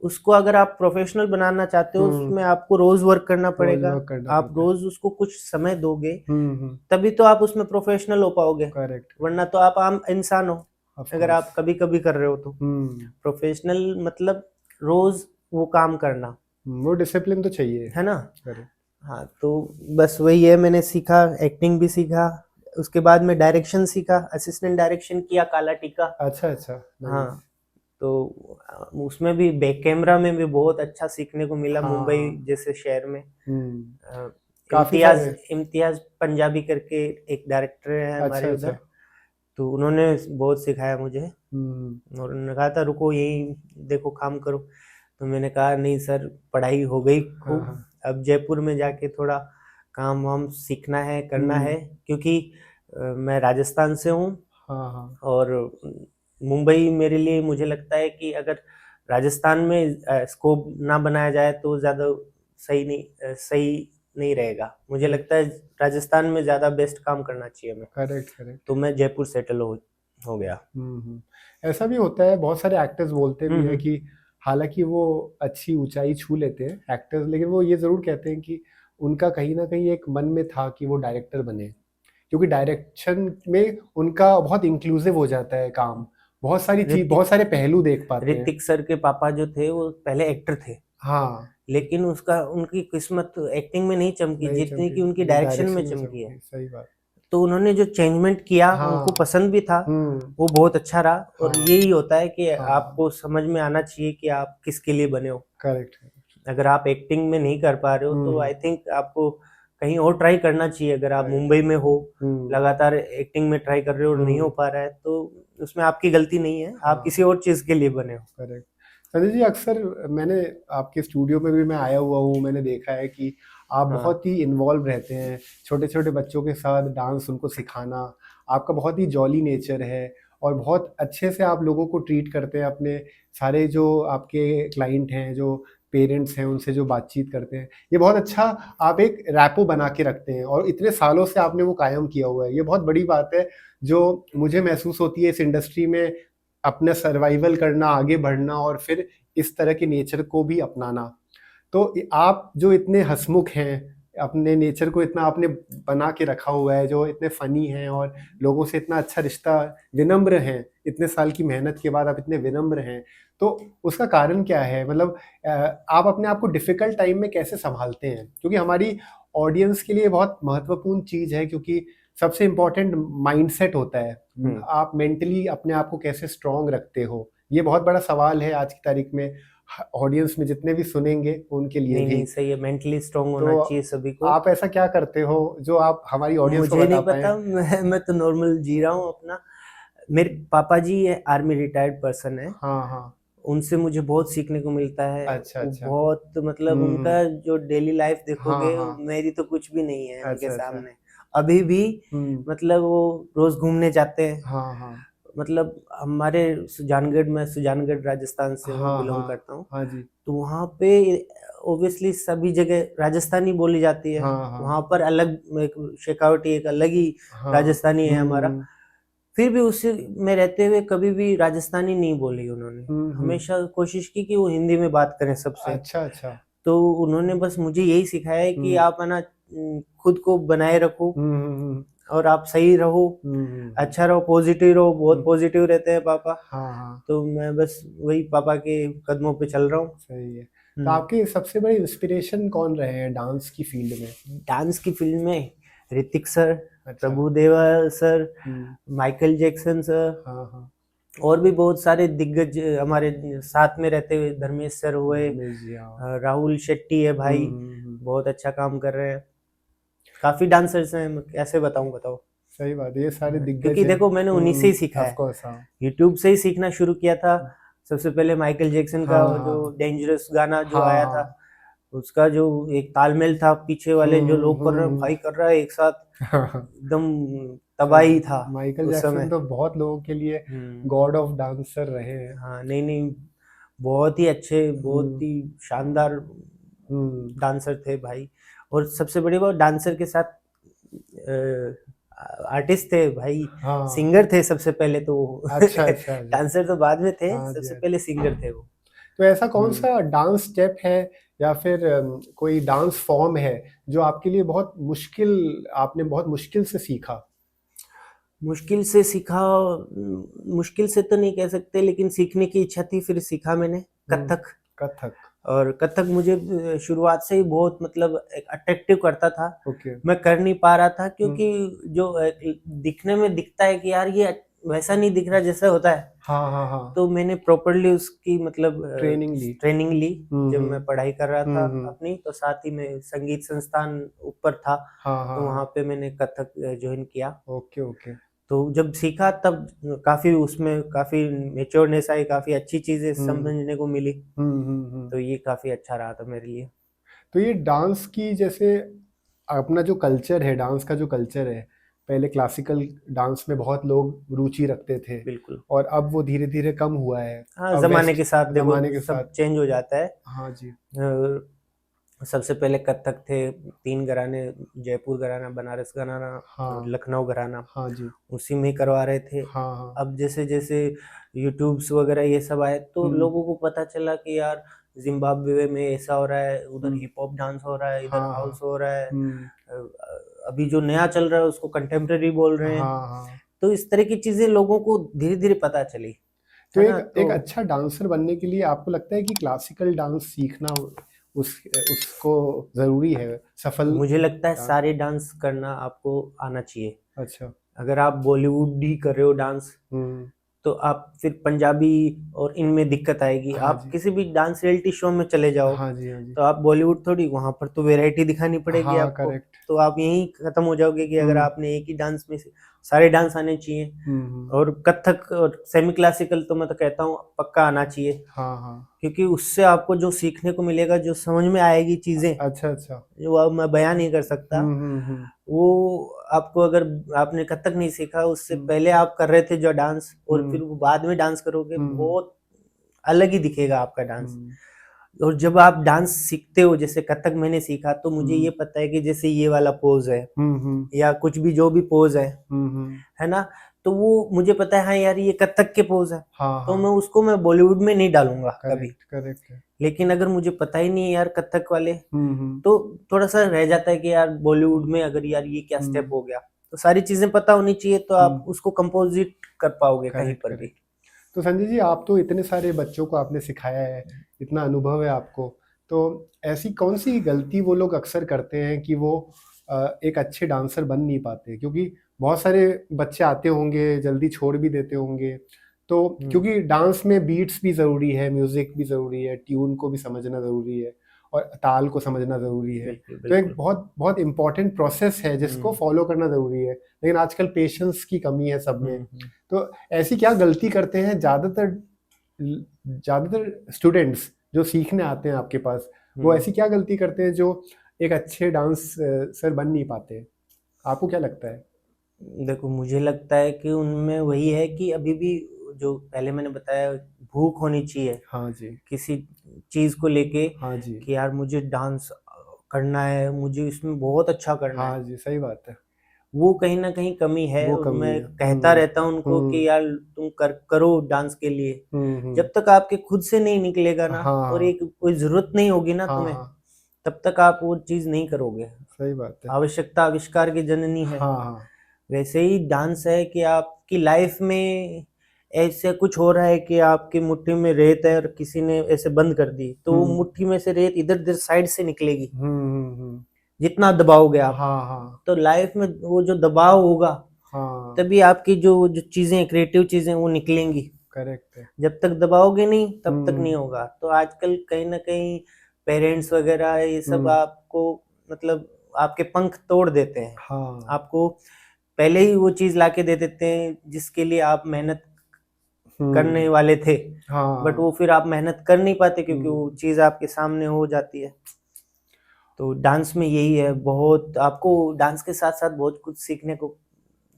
उसको अगर आप प्रोफेशनल बनाना चाहते हो, उसमें आपको रोज वर्क करना रोज पड़ेगा। वर्क करना आप पड़ता है। रोज उसको कुछ समय दोगे, हम्म। तभी तो आप उसमें प्रोफेशनल हो पाओगे, करेक्ट। वरना तो आप आम इंसान हो ऑफ अगर कोर्स। आप कभी कभी कर रहे हो तो। हम्म। प्रोफेशनल मतलब रोज वो काम करना, वो डिसिप्लिन तो चाहिए। है ना। करेक्ट। हाँ, तो बस वही है, मैंने सीखा, एक्टिंग भी सीखा, उसके बाद में डायरेक्शन सीखा, असिस्टेंट डायरेक्शन किया काला टीका। अच्छा अच्छा, हाँ, नाइस। तो उसमें भी बैक कैमरा में भी बहुत अच्छा सीखने को मिला, मुंबई हाँ। जैसे शहर में। हम्म। अ, काफी इम्तियाज सारे। इम्तियाज पंजाबी करके एक डायरेक्टर है अच्छा हमारे अच्छा। उधर, तो उन्होंने बहुत सिखाया मुझे। हम्म। और उन्होंने कहा था रुको यही देखो काम करो, तो मैंने कहा नहीं सर, पढ़ाई हो गई हाँ खूब, हाँ। अब जयपुर में जाके थोड़ा काम वाम सीखना है, करना है, क्योंकि मैं राजस्थान से हूँ। हाँ हाँ। और मुंबई मेरे लिए, मुझे लगता है कि अगर राजस्थान में स्कोप ना बनाया जाए तो ज़्यादा सही नहीं रहेगा। मुझे करेक्ट लगता है राजस्थान में ज़्यादा बेस्ट काम करना चाहिए हमें, करेक्ट करेक्ट। तो मैं जयपुर सेटल हो गया। ऐसा भी होता है, बहुत सारे एक्टर्स बोलते भी हैं हम्म। कि हालांकि वो अच्छी ऊंचाई छू लेते हैं एक्टर्स, लेकिन वो ये जरूर कहते हैं कि उनका कहीं ना कहीं एक मन में था कि वो डायरेक्टर बने, क्योंकि डायरेक्शन में उनका बहुत इंक्लूसिव हो जाता है काम, बहुत सारी चीज, ऋतिक बहुत सारे पहलू देख पाते हैं। ऋतिक सर के पापा जो थे वो पहले एक्टर थे, हाँ। लेकिन उसका उनकी किस्मत एक्टिंग में नहीं चमकी नहीं जितनी चमकी, कि उनकी डायरेक्शन में डायरेक्शन में चमकी है। चमकी, सही बात। तो उन्होंने जो चेंजमेंट किया हाँ। उनको पसंद भी था, हम्म। वो बहुत अच्छा रहा। और हाँ यही होता है कि हाँ। आपको समझ में आना चाहिए कि आप किसके लिए बने हो। करेक्ट। अगर आप एक्टिंग में नहीं कर पा रहे हो तो आई थिंक आपको कहीं और ट्राई करना चाहिए। अगर आप राइट। मुंबई में हो, हम्म। लगातार एक्टिंग में ट्राई कर रहे हो और नहीं हो पा रहा है, तो उसमें आपकी गलती नहीं है, आप हाँ। किसी और चीज के लिए बने हो। करेक्ट। संजय जी, अक्सर मैंने आपके स्टूडियो में भी मैं आया हुआ हूँ, मैंने देखा है कि आप हाँ, बहुत ही इन्वॉल्व रहते हैं छोटे छोटे बच्चों के साथ, डांस उनको सिखाना, आपका बहुत ही जॉली नेचर है, और बहुत अच्छे से आप लोगों को ट्रीट करते हैं, अपने सारे जो आपके क्लाइंट हैं, जो पेरेंट्स हैं, उनसे जो बातचीत करते हैं, ये बहुत अच्छा आप एक रैपो बना के रखते हैं, और इतने सालों से आपने वो कायम किया हुआ है, ये बहुत बड़ी बात है जो मुझे महसूस होती है इस इंडस्ट्री में, अपना सर्वाइवल करना, आगे बढ़ना, और फिर इस तरह के नेचर को भी अपनाना। तो आप जो इतने हंसमुख हैं, अपने नेचर को इतना आपने बना के रखा हुआ है, जो इतने फनी हैं और लोगों से इतना अच्छा रिश्ता, विनम्र हैं, इतने साल की मेहनत के बाद आप इतने विनम्र हैं, तो उसका कारण क्या है? मतलब आप अपने आप को डिफिकल्ट टाइम में कैसे संभालते हैं? क्योंकि हमारी ऑडियंस के लिए बहुत महत्वपूर्ण चीज़ है, क्योंकि सबसे इम्पोर्टेंट माइंडसेट होता है। आप मेंटली अपने आप को कैसे स्ट्रांग रखते हो, ये बहुत बड़ा सवाल है आज की तारीख में, ऑडियंस में जितने भी सुनेंगे उनके लिए नहीं भी। नहीं, सही है, मेंटली स्ट्रांग होना तो चाहिए सभी को। आप ऐसा क्या करते हो जो आप हमारी ऑडियंस को मुझे बता नहीं पाएं? पता, मैं तो नॉर्मल जी रहा हूँ अपना। मेरे पापा जी आर्मी रिटायर्ड पर्सन है, हाँ हाँ। उनसे मुझे बहुत सीखने को मिलता है। अच्छा वो अच्छा। बहुत मतलब उनका जो डेली लाइफ हाँ देखोगे, हाँ। मेरी तो कुछ भी नहीं है उनके अच्छा अच्छा। सामने। अभी भी हम्म। मतलब वो रोज घूमने जाते हैं। हाँ हाँ। मतलब हमारे सुजानगढ़ में, सुजानगढ़ राजस्थान से मैं हाँ बिलोंग हाँ। करता हूँ, हाँ जी। तो वहाँ पे ओब्वियसली सभी जगह राजस्थानी बोली जाती है। हाँ हाँ। वहाँ पर अलग एक शेखावटी, एक अलग ही हाँ। राजस्थानी है हमारा। हम्म। फिर भी उसी में रहते हुए कभी भी राजस्थानी नहीं बोली उन्होंने। हम्म। हमेशा कोशिश की कि वो हिंदी में बात करें सबसे। अच्छा अच्छा। तो उन्होंने बस मुझे यही सिखाया है कि हम्म आप है ना, खुद को बनाए रखो हम्म हम्म और आप सही रहो, हम्म। अच्छा रहो, पॉजिटिव रहो। बहुत हम्म। पॉजिटिव रहते हैं पापा। हाँ हाँ। तो मैं बस वही पापा के कदमों पे चल रहा हूँ। सही है। तो आपके सबसे बड़े इंस्पिरेशन कौन रहे हैं डांस की फील्ड में? डांस की फील्ड में ऋतिक सर, अच्छा। प्रभुदेवा सर, हम्म। माइकल जैक्सन सर, हाँ हाँ। और भी बहुत सारे दिग्गज हमारे साथ में रहते हुए, धर्मेश सर हुए, धर्मेश जी, हाँ। राहुल शेट्टी है भाई, बहुत अच्छा काम कर रहे हैं। काफी डांसर्स हैं, मैं कैसे बताऊं, बताओ। सही बात है, ये सारे दिग्गज क्योंकि हैं। देखो मैंने उन्हीं से ही सीखा ऑफ है, कोर्स, हाँ। यूट्यूब से ही सीखना शुरू किया था। सबसे पहले माइकल जैक्सन का हाँ जो हाँ। डेंजरस गाना जो हाँ आया था, हाँ। उसका जो एक तालमेल था, पीछे वाले जो लोग कर रहे हैं, हम्म। भाई कर रहा है एक साथ, हाँ हाँ। एकदम सही तबाही है। था माइकल उस जैक्सन समय। तो बहुत लोगों के लिए हम्म। गॉड ऑफ डांसर रहे हैं। हाँ, नहीं नहीं, बहुत ही अच्छे, बहुत हम्म ही शानदार हम्म। डांसर थे भाई। और सबसे बड़ी बात, डांसर के साथ आर्टिस्ट थे भाई, हाँ सिंगर थे सबसे पहले तो वो। अच्छा अच्छा अच्छा। डांसर तो बाद में थे, हाँ जी सबसे हाँ जी। पहले सिंगर थे वो। तो ऐसा कौन हम्म। सा डांस स्टेप है या फिर कोई डांस फॉर्म है जो आपके लिए बहुत मुश्किल, आपने बहुत मुश्किल से सीखा? मुश्किल से सीखा, मुश्किल से तो नहीं कह सकते, लेकिन सीखने की इच्छा थी, फिर सीखा मैंने हम्म, कथक। कथक। और कथक मुझे शुरुआत से ही बहुत मतलब एक अट्रैक्टिव करता था। ओके। मैं कर नहीं पा रहा था, हम्म, क्योंकि जो दिखने में दिखता है कि यार ये वैसा नहीं दिख रहा जैसा होता है। हाँ हाँ हाँ। तो मैंने प्रॉपरली उसकी मतलब ट्रेनिंग ली। ट्रेनिंग ली। जब हम्म, मैं पढ़ाई कर रहा था हम्म। अपनी, तो साथ ही में संगीत संस्थान ऊपर था, हाँ हाँ तो हाँ। वहाँ पे मैंने कथक ज्वाइन किया। Okay okay. तो जब सीखा तब काफी उसमें काफी मेच्योरनेस आई, काफी अच्छी चीजें हम्म समझने को मिली। हम्म। तो ये काफी अच्छा रहा था मेरे लिए। तो ये डांस की, जैसे अपना जो कल्चर है, डांस का जो कल्चर है, पहले क्लासिकल डांस में बहुत लोग रुचि रखते थे बिल्कुल। और अब वो धीरे धीरे कम हुआ है। हाँ, अब जमाने वेस्ट, के साथ देखो जमाने के सब साथ। चेंज हो जाता है। हाँ जी। सबसे पहले कथक थे, 3 घराने, जयपुर घराना, बनारस घराना और हाँ लखनऊ घराना, हाँ जी। उसी में ही करवा रहे थे। हाँ हाँ। अब जैसे जैसे यूट्यूब्स वगैरह ये सब आए, तो हम्म लोगों को पता चला कि यार जिम्बाब्वे में ऐसा हो रहा है, उधर हम्म। हिप हॉप डांस हो रहा है, इधर हाँ हाँ। हाउस हो रहा है। हम्म। अभी जो नया चल रहा है उसको कंटेम्प्रेरी बोल रहे हैं। हाँ हाँ। तो इस तरह की चीजें लोगों को धीरे धीरे पता चली, तो है एक ना। एक तो अच्छा डांसर बनने के लिए आपको लगता है कि क्लासिकल डांस सीखना उसको जरूरी है, सफल मुझे लगता है डांस? सारे डांस करना आपको आना चाहिए। अच्छा। अगर आप बॉलीवुड ही कर रहे हो डांस, हम्म। तो आप फिर पंजाबी और इनमें दिक्कत आएगी। हाँ आप जी। किसी भी डांस रियलिटी शो में चले जाओ, हाँ जी हाँ जी। तो आप बॉलीवुड थोड़ी, वहां पर तो वैरायटी दिखानी पड़ेगी हाँ आपको। करेक्ट। तो आप यहीं खत्म हो जाओगे कि अगर हम्म आपने एक ही डांस में से सारे डांस आने चाहिए। हम्म। और कथक और सेमी क्लासिकल तो मैं तो कहता हूँ पक्का आना चाहिए, हाँ हाँ। क्योंकि उससे आपको जो सीखने को मिलेगा, जो समझ में आएगी चीजें, अच्छा अच्छा। जो अब मैं बयान नहीं कर सकता, हम्म। वो आपको, अगर आपने कथक नहीं सीखा, उससे हम्म पहले आप कर रहे थे जो डांस, और हम्म फिर वो बाद में डांस करोगे, हम्म बहुत अलग ही दिखेगा आपका डांस। हम्म और जब आप डांस सीखते हो, जैसे कथक मैंने सीखा, तो मुझे हम्म ये पता है कि जैसे ये वाला पोज है, हम्म या कुछ भी जो भी पोज हम्म। है ना, तो वो मुझे पता है, हाँ यार ये कथक के पोज है। हाँ तो हाँ। मैं बॉलीवुड में नहीं डालूंगा कभी। करेक्ट करेक्ट है। लेकिन अगर मुझे पता ही नहीं है यार कथक वाले, हम्म। तो थोड़ा सा रह जाता है कि यार बॉलीवुड में अगर यार ये क्या स्टेप हो गया। तो सारी चीजें पता होनी चाहिए, तो आप उसको कंपोजिट कर पाओगे कहीं करेक्ट पर भी। करेक्ट। तो संजय जी, आप तो इतने सारे बच्चों को आपने सिखाया है, इतना अनुभव है आपको, तो ऐसी कौन सी गलती वो लोग अक्सर करते हैं कि वो एक अच्छे डांसर बन नहीं पाते? क्योंकि बहुत सारे बच्चे आते होंगे, जल्दी छोड़ भी देते होंगे, तो क्योंकि डांस में बीट्स भी ज़रूरी है, म्यूज़िक भी ज़रूरी है, ट्यून को भी समझना ज़रूरी है और ताल को समझना ज़रूरी है। बिल्कुल तो एक बिल्कुल। बहुत बहुत इम्पॉर्टेंट प्रोसेस है जिसको फॉलो करना ज़रूरी है, लेकिन आजकल पेशेंस की कमी है सब में। हम्म। तो ऐसी क्या गलती करते हैं ज़्यादातर, स्टूडेंट्स जो सीखने आते हैं आपके पास, वो हम्म। ऐसी क्या गलती करते हैं जो एक अच्छे डांस सर बन नहीं पाते? आपको क्या लगता है? देखो मुझे लगता है कि उनमें वही है कि अभी भी, जो पहले मैंने बताया, भूख होनी चाहिए हाँ जी। किसी चीज को लेके, हाँ जी। कि यार मुझे डांस करना है, मुझे इसमें बहुत अच्छा करना है। हाँ जी, सही बात है। वो कहीं ना कहीं कमी है, वो और कमी मैं है। कहता रहता हूँ उनको हम्म कि यार तुम करो डांस के लिए। हम्म। जब तक आपके खुद से नहीं निकलेगा ना, और हाँ एक कोई जरूरत नहीं होगी ना हाँ तुम्हें, हाँ। तब तक आप वो चीज नहीं करोगे। सही बात है। आवश्यकता आविष्कार की जननी है। हाँ हाँ। वैसे ही डांस है कि आपकी लाइफ में ऐसे कुछ हो रहा है कि आपकी मुट्ठी में रेत है और किसी ने ऐसे बंद कर दी, तो वो हम्म मुट्ठी में से रेत इधर उधर साइड से निकलेगी, हम्म। जितना दबाओगे आप। हाँ हाँ तो लाइफ में वो जो दबाव होगा, हाँ। तभी आपकी जो जो चीजें, क्रिएटिव चीजें वो निकलेंगी। करेक्ट है। जब तक दबाओगे नहीं, तब तक नहीं हम्म होगा। तो आजकल कहीं ना कहीं पेरेंट्स वगैरह ये सब हम्म। आपको मतलब आपके पंख तोड़ देते हैं। हाँ। आपको पहले ही वो चीज लाके दे देते हैं जिसके लिए आप मेहनत हम्म। करने वाले थे, बट हाँ। वो फिर आप मेहनत कर नहीं पाते, क्योंकि वो हम्म। चीज आपके सामने हो जाती है। तो डांस में यही है, बहुत आपको डांस के साथ साथ बहुत कुछ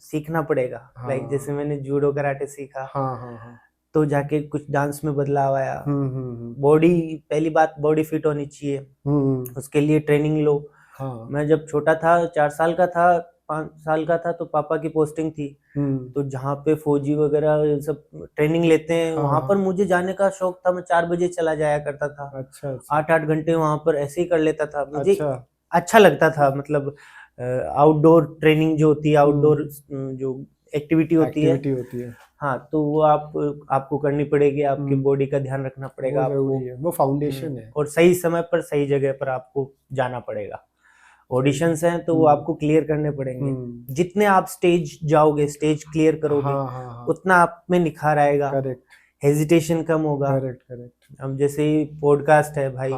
सीखना पड़ेगा। लाइक जैसे हाँ मैंने जूडो कराटे सीखा, हाँ हाँ हाँ। तो जाके कुछ डांस में बदलाव आया। हम्म। बॉडी, पहली बात बॉडी फिट होनी चाहिए, हम्म। उसके लिए ट्रेनिंग लो। हाँ। मैं जब छोटा था, 4 साल का था, 5 साल का था तो पापा की पोस्टिंग थी, तो जहाँ पे फौजी वगैरह सब ट्रेनिंग लेते हैं वहां पर मुझे जाने का शौक था। मैं 4 बजे चला जाया करता था। अच्छा 8-8 घंटे वहां पर ऐसे ही कर लेता था। मुझे अच्छा लगता था, मतलब आउटडोर ट्रेनिंग जो होती है, आउटडोर जो एक्टिविटी होती है, हाँ, तो वो आपको करनी पड़ेगी। आपकी बॉडी का ध्यान रखना पड़ेगा आपको, वो फाउंडेशन है। और सही समय पर सही जगह पर आपको जाना पड़ेगा। ऑडिशंस हैं तो वो आपको क्लियर करने पड़ेंगे। जितने आप स्टेज जाओगे, स्टेज क्लियर करोगे, उतना आप में निखार आएगा, हेजिटेशन कम होगा। अब जैसे ही पॉडकास्ट है भाई,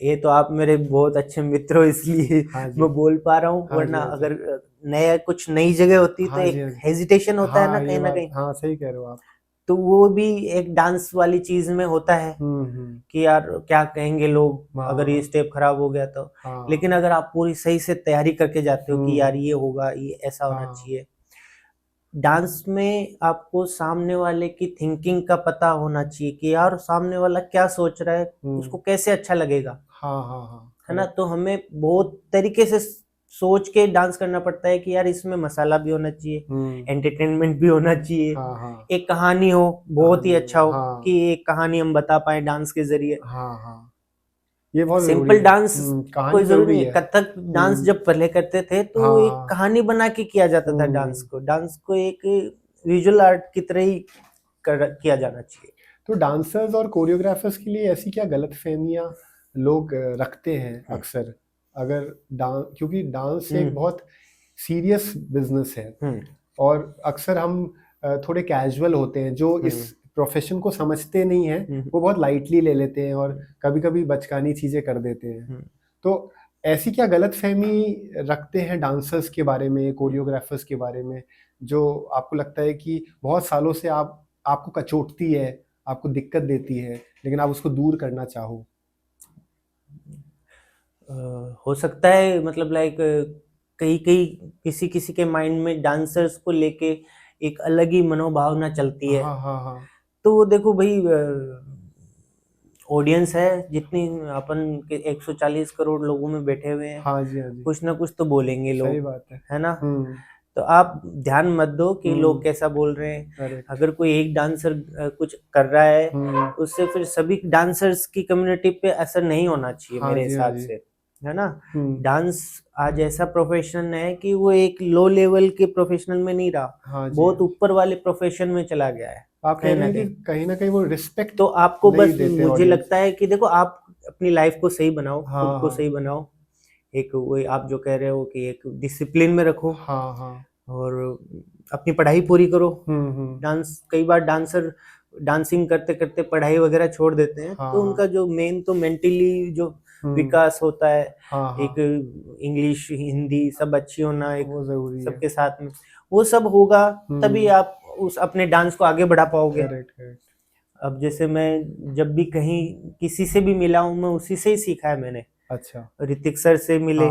ये तो आप मेरे बहुत अच्छे मित्र हो इसलिए मैं बोल पा रहा हूँ, वरना अगर नया कुछ नई जगह होती तो एक हेजिटेशन होता है ना कहीं ना कहीं। हाँ, सही कह रहे हो आप। तो वो भी एक डांस वाली चीज में होता है कि यार क्या कहेंगे लोग अगर ये स्टेप खराब हो गया तो। लेकिन अगर आप पूरी सही से तैयारी करके जाते हो कि यार ये होगा, ये ऐसा होना चाहिए। डांस में आपको सामने वाले की थिंकिंग का पता होना चाहिए कि यार सामने वाला क्या सोच रहा है, उसको कैसे अच्छा लगेगा। है ना, तो हमें बहुत तरीके से सोच के डांस करना पड़ता है कि यार इसमें मसाला भी होना चाहिए, एंटरटेनमेंट भी होना चाहिए, एक कहानी हो, बहुत ही अच्छा हो कि एक कहानी हम बता पाए डांस के जरिए। ये बहुत सिंपल डांस कोई जरूरी नहीं है। है। कथक डांस जब पहले करते थे तो एक कहानी बना के किया जाता था। डांस को एक विजुअल आर्ट की तरह ही किया जाना चाहिए। तो डांसर्स और कोरियोग्राफर्स के लिए ऐसी क्या गलतफहमियां लोग रखते हैं अक्सर? अगर क्योंकि डांस एक बहुत सीरियस बिजनेस है और अक्सर हम थोड़े कैजुअल होते हैं, जो इस प्रोफेशन को समझते नहीं हैं, वो बहुत लाइटली ले लेते हैं और कभी कभी बचकानी चीजें कर देते हैं। तो ऐसी क्या गलतफहमी रखते हैं डांसर्स के बारे में, कोरियोग्राफर्स के बारे में, जो आपको लगता है कि बहुत सालों से आपको कचोटती है, आपको दिक्कत देती है, लेकिन आप उसको दूर करना चाहो? हो सकता है, मतलब लाइक कई किसी किसी के माइंड में डांसर्स को लेके एक अलग ही मनोभावना चलती है। तो वो देखो भाई, ऑडियंस है जितनी, अपन के 140 करोड़ लोगों में बैठे हुए हैं, कुछ ना कुछ तो बोलेंगे लोग। सही बात है ना? तो आप ध्यान मत दो कि लोग कैसा बोल रहे हैं। अगर कोई एक डांसर कुछ कर रहा है, उससे फिर सभी डांसर्स की कम्युनिटी पे असर नहीं होना चाहिए मेरे हिसाब से, है ना? डांस आज ऐसा प्रोफेशन है कि वो एक लो लेवल के प्रोफेशनल में नहीं रहा, बहुत ऊपर वाले प्रोफेशन में चला गया है। आप कह रहे हैं कि कहीं ना कहीं वो रिस्पेक्ट तो आपको बस, मुझे लगता है कि देखो, आप अपनी लाइफ को सही बनाओ, खुद को सही बनाओ, एक वो आप जो कह रहे हो कि एक डिसिप्लिन में रखो, और अपनी पढ़ाई पूरी करो। डांस, कई बार डांसर डांसिंग करते करते पढ़ाई वगैरह छोड़ देते हैं, तो उनका जो मेन तो मेंटली जो विकास होता है, एक इंग्लिश हिंदी सब अच्छी होना, एक सबके साथ में वो सब होगा, तभी आप उस अपने डांस को आगे बढ़ा पाओगे। अब जैसे मैं जब भी कहीं किसी से भी मिला हूँ, मैं उसी से ही सीखा है मैंने। अच्छा, ऋतिक सर से मिले,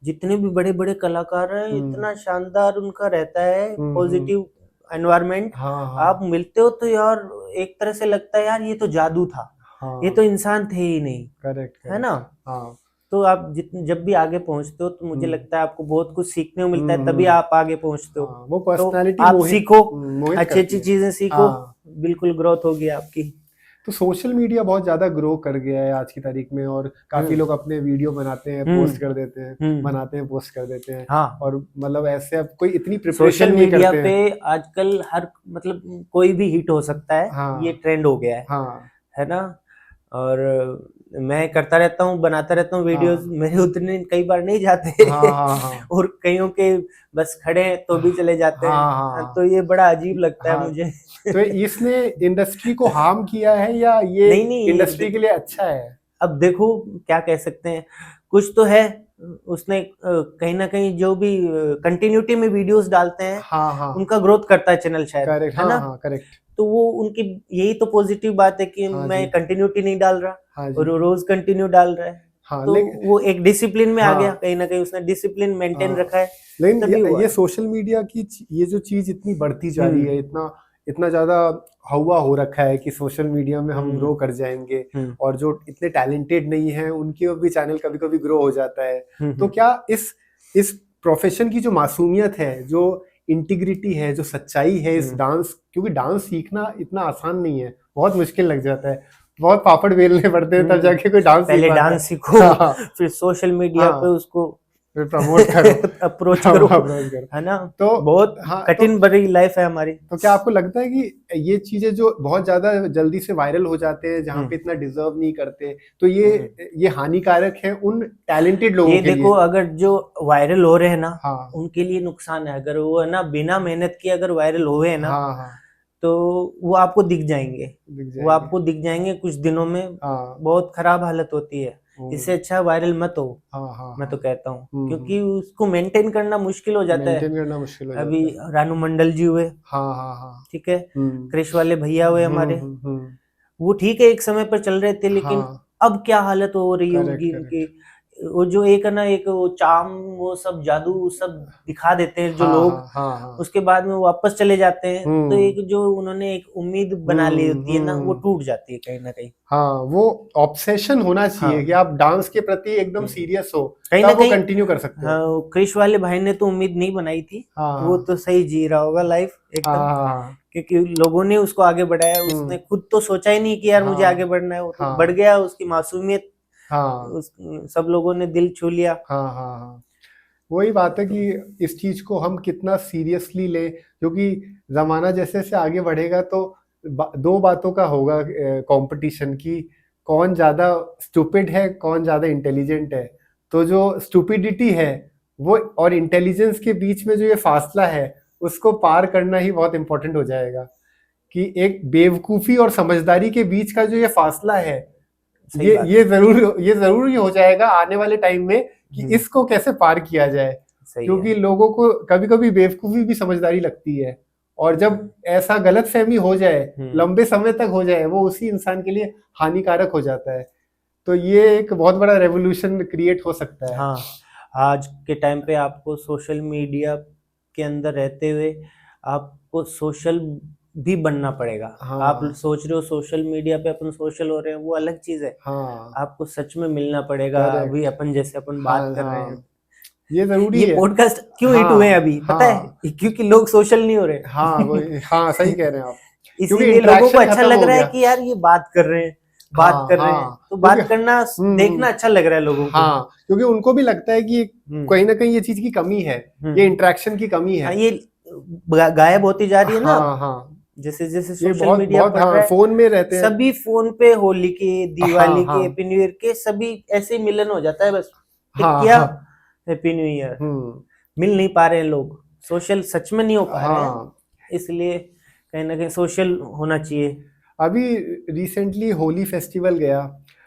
जितने भी बड़े बड़े कलाकार हैं, इतना शानदार उनका रहता है पॉजिटिव एनवायरनमेंट। आप मिलते हो तो यार एक तरह से लगता है यार ये तो जादू था, ये तो इंसान थे ही नहीं। करेक्ट, है ना? तो आप जब भी आगे पहुंचते हो तो मुझे लगता है आपको बहुत कुछ सीखने को मिलता है, तभी आप आगे पहुंचते हो। वो पर्सनालिटी, तो आप सीखो, अच्छी अच्छी चीजें सीखो, बिल्कुल ग्रोथ होगी आपकी। तो सोशल मीडिया बहुत ज्यादा ग्रो कर गया है आज की तारीख में, और काफी लोग अपने वीडियो बनाते हैं, पोस्ट कर देते हैं, बनाते हैं, पोस्ट कर देते हैं। और मतलब ऐसे अब कोई इतनी प्रिपरेशन नहीं करते हैं। सोशल मीडिया पे आजकल हर, मतलब कोई भी हिट हो सकता है, ये ट्रेंड हो गया है ना? और मैं करता रहता हूँ, बनाता रहता हूँ वीडियोस, मेरे उतने कई बार नहीं जाते और कईयों के बस खड़े तो भी चले जाते हैं। तो ये बड़ा अजीब लगता है मुझे। तो इसने इंडस्ट्री को हार्म किया है या ये नहीं, इंडस्ट्री के लिए अच्छा है? अब देखो क्या कह सकते हैं, कुछ तो है उसने कहीं ना कहीं जो भी कंटिन्यूटी में वीडियोस डालते हैं, उनका ग्रोथ करता है चैनल शायद, है ना? करेक्ट। तो वो उनकी यही तो पॉजिटिव बात है कि मैं कंटिन्यूटी नहीं डाल रहा, और रोज कंटिन्यू डाल रहा है। तो वो एक डिसिप्लिन में आ गया, कहीं ना कहीं उसने डिसिप्लिन मेंटेन रखा है। लेकिन ये सोशल मीडिया की ये जो चीज इतनी बढ़ती जा रही है, इतना ज्यादा हवा हो रखा है कि सोशल मीडिया में हम ग्रो कर जाएंगे, और जो इतने टैलेंटेड नहीं है उनके भी चैनल कभी कभी ग्रो हो जाता है। तो क्या इस प्रोफेशन की जो मासूमियत है, जो इंटीग्रिटी है, जो सच्चाई है इस डांस, क्योंकि डांस सीखना इतना आसान नहीं है, बहुत मुश्किल लग जाता है, बहुत पापड़ बेलने पड़ते हैं तब जाके कोई डांस पहले सीख पाता है। डांस सीखो, फिर सोशल मीडिया पे उसको फिर प्रमोट करो अप्रोच करो, अप्रोच करो। है ना। तो बहुत कठिन बड़ी लाइफ है हमारी। तो क्या आपको लगता है कि ये चीजें जो बहुत ज्यादा जल्दी से वायरल हो जाते हैं, जहाँ पे इतना डिजर्व नहीं करते, तो ये हानिकारक है उन टैलेंटेड लोगों ये के लिए? देखो, अगर जो वायरल हो रहे हैं ना, हाँ उनके लिए नुकसान है। अगर वो है ना बिना मेहनत किए अगर वायरल हुए हैं ना, हाँ हाँ तो वो आपको दिख जाएंगे, दिख वो जाएंगे। आपको दिख जाएंगे कुछ दिनों में। हाँ बहुत खराब हालत होती है। इससे अच्छा वायरल मत हो, हाँ हाँ मैं तो कहता हूँ, हम्म, क्योंकि उसको मेंटेन करना मुश्किल हो जाता है। मेंटेन करना मुश्किल हो अभी जाता है। रानू मंडल जी हुए, हाँ हाँ हाँ ठीक है, हम्म क्रिश वाले भैया हुए हमारे, हम्म, वो ठीक है एक समय पर चल रहे थे, लेकिन हाँ अब क्या हालत हो रही करेक्ट होगी करेक्ट। उनकी। वो जो एक है ना, एक वो चाम, वो सब जादू सब दिखा देते हैं जो हाँ लोग, हाँ हाँ हाँ उसके बाद में वो वापस चले जाते हैं। तो हम्म एक जो उन्होंने एक उम्मीद बना ली होती है ना, वो टूट जाती है कहीं ना कहीं। हाँ, वो ऑब्सेशन होना चाहिए कि हाँ, आप डांस के प्रति एकदम सीरियस हो, कहीं ना तब वो कहीं। कंटिन्यू कर सकते हो। हाँ, वो क्रिश वाले भाई ने तो उम्मीद नहीं बनाई थी, हाँ वो हाँ तो सही जी रहा होगा लाइफ हाँ एकदम, हाँ क्योंकि लोगों ने उसको आगे बढ़ाया। उसने खुद तो सोचा ही नहीं कि यार मुझे आगे बढ़ना है, वो तो बढ़ गया। उसकी मासूमियत, हाँ सब लोगों ने दिल छू लिया। हाँ हाँ हाँ, वही बात है कि इस चीज को हम कितना सीरियसली लें, क्योंकि जमाना जैसे जैसे आगे बढ़ेगा तो दो बातों का होगा कंपटीशन, की कौन ज्यादा स्टूपिड है, कौन ज्यादा इंटेलिजेंट है। तो जो स्टूपिडिटी है वो और इंटेलिजेंस के बीच में जो ये फासला है, उसको पार करना ही बहुत इंपॉर्टेंट हो जाएगा। कि एक बेवकूफी और समझदारी के बीच का जो ये फासला है, ये जरूर हो जाएगा आने वाले टाइम में, कि इसको कैसे पार किया जाए। क्योंकि लोगों को कभी कभी बेवकूफी भी समझदारी लगती है, और जब ऐसा गलत फहमी हो जाए, लंबे समय तक हो जाए, वो उसी इंसान के लिए हानिकारक हो जाता है। तो ये एक बहुत बड़ा रेवोल्यूशन क्रिएट हो सकता है। हाँ, आज के टाइम पे आपको सोशल मीडिया के अंदर रहते हुए आपको सोशल भी बनना पड़ेगा। हाँ आप सोच रहे हो सोशल मीडिया पे अपन सोशल हो रहे हैं, वो अलग चीज है। हाँ आपको सच में मिलना पड़ेगा। करेक्ट। अभी अपन जैसे अपन हाँ बात कर रहे हैं, हाँ, ये जरूरी ये है। पॉडकास्ट क्यों हिट हुए हैं अभी पता हाँ है? क्योंकि लोग सोशल नहीं हो रहे। हाँ वही, हाँ सही कह रहे हैं आप, क्योंकि इसीलिए लोगों को इंटरेक्शन अच्छा खत्म लग हो रहा है गया। कि यार ये बात कर रहे हैं, बात कर रहे हैं, तो बात करना देखना अच्छा लग रहा है लोगों को। हाँ, क्योंकि उनको भी लगता है कि कहीं ना कहीं ये चीज की कमी है, ये इंटरेक्शन की कमी है। ये गायब होती जा रही है ना। हाँ हाँ, जैसे जैसे ये सोशल बहुत मीडिया बहुत बढ़ रहा है, फोन में रहते हैं। सभी फोन पे होली के, दिवाली के, हाँ हैप्पी न्यू ईयर के, सभी ऐसे ही मिलन हो जाता है। बस हाँ किया, हाँ हैप्पी न्यू ईयर। मिल नहीं पा रहे हैं लोग, सोशल सच में नहीं हो पा रहे हैं, इसलिए कहीं ना कहीं सोशल होना चाहिए। अभी रिसेंटली होली फेस्टिवल गया,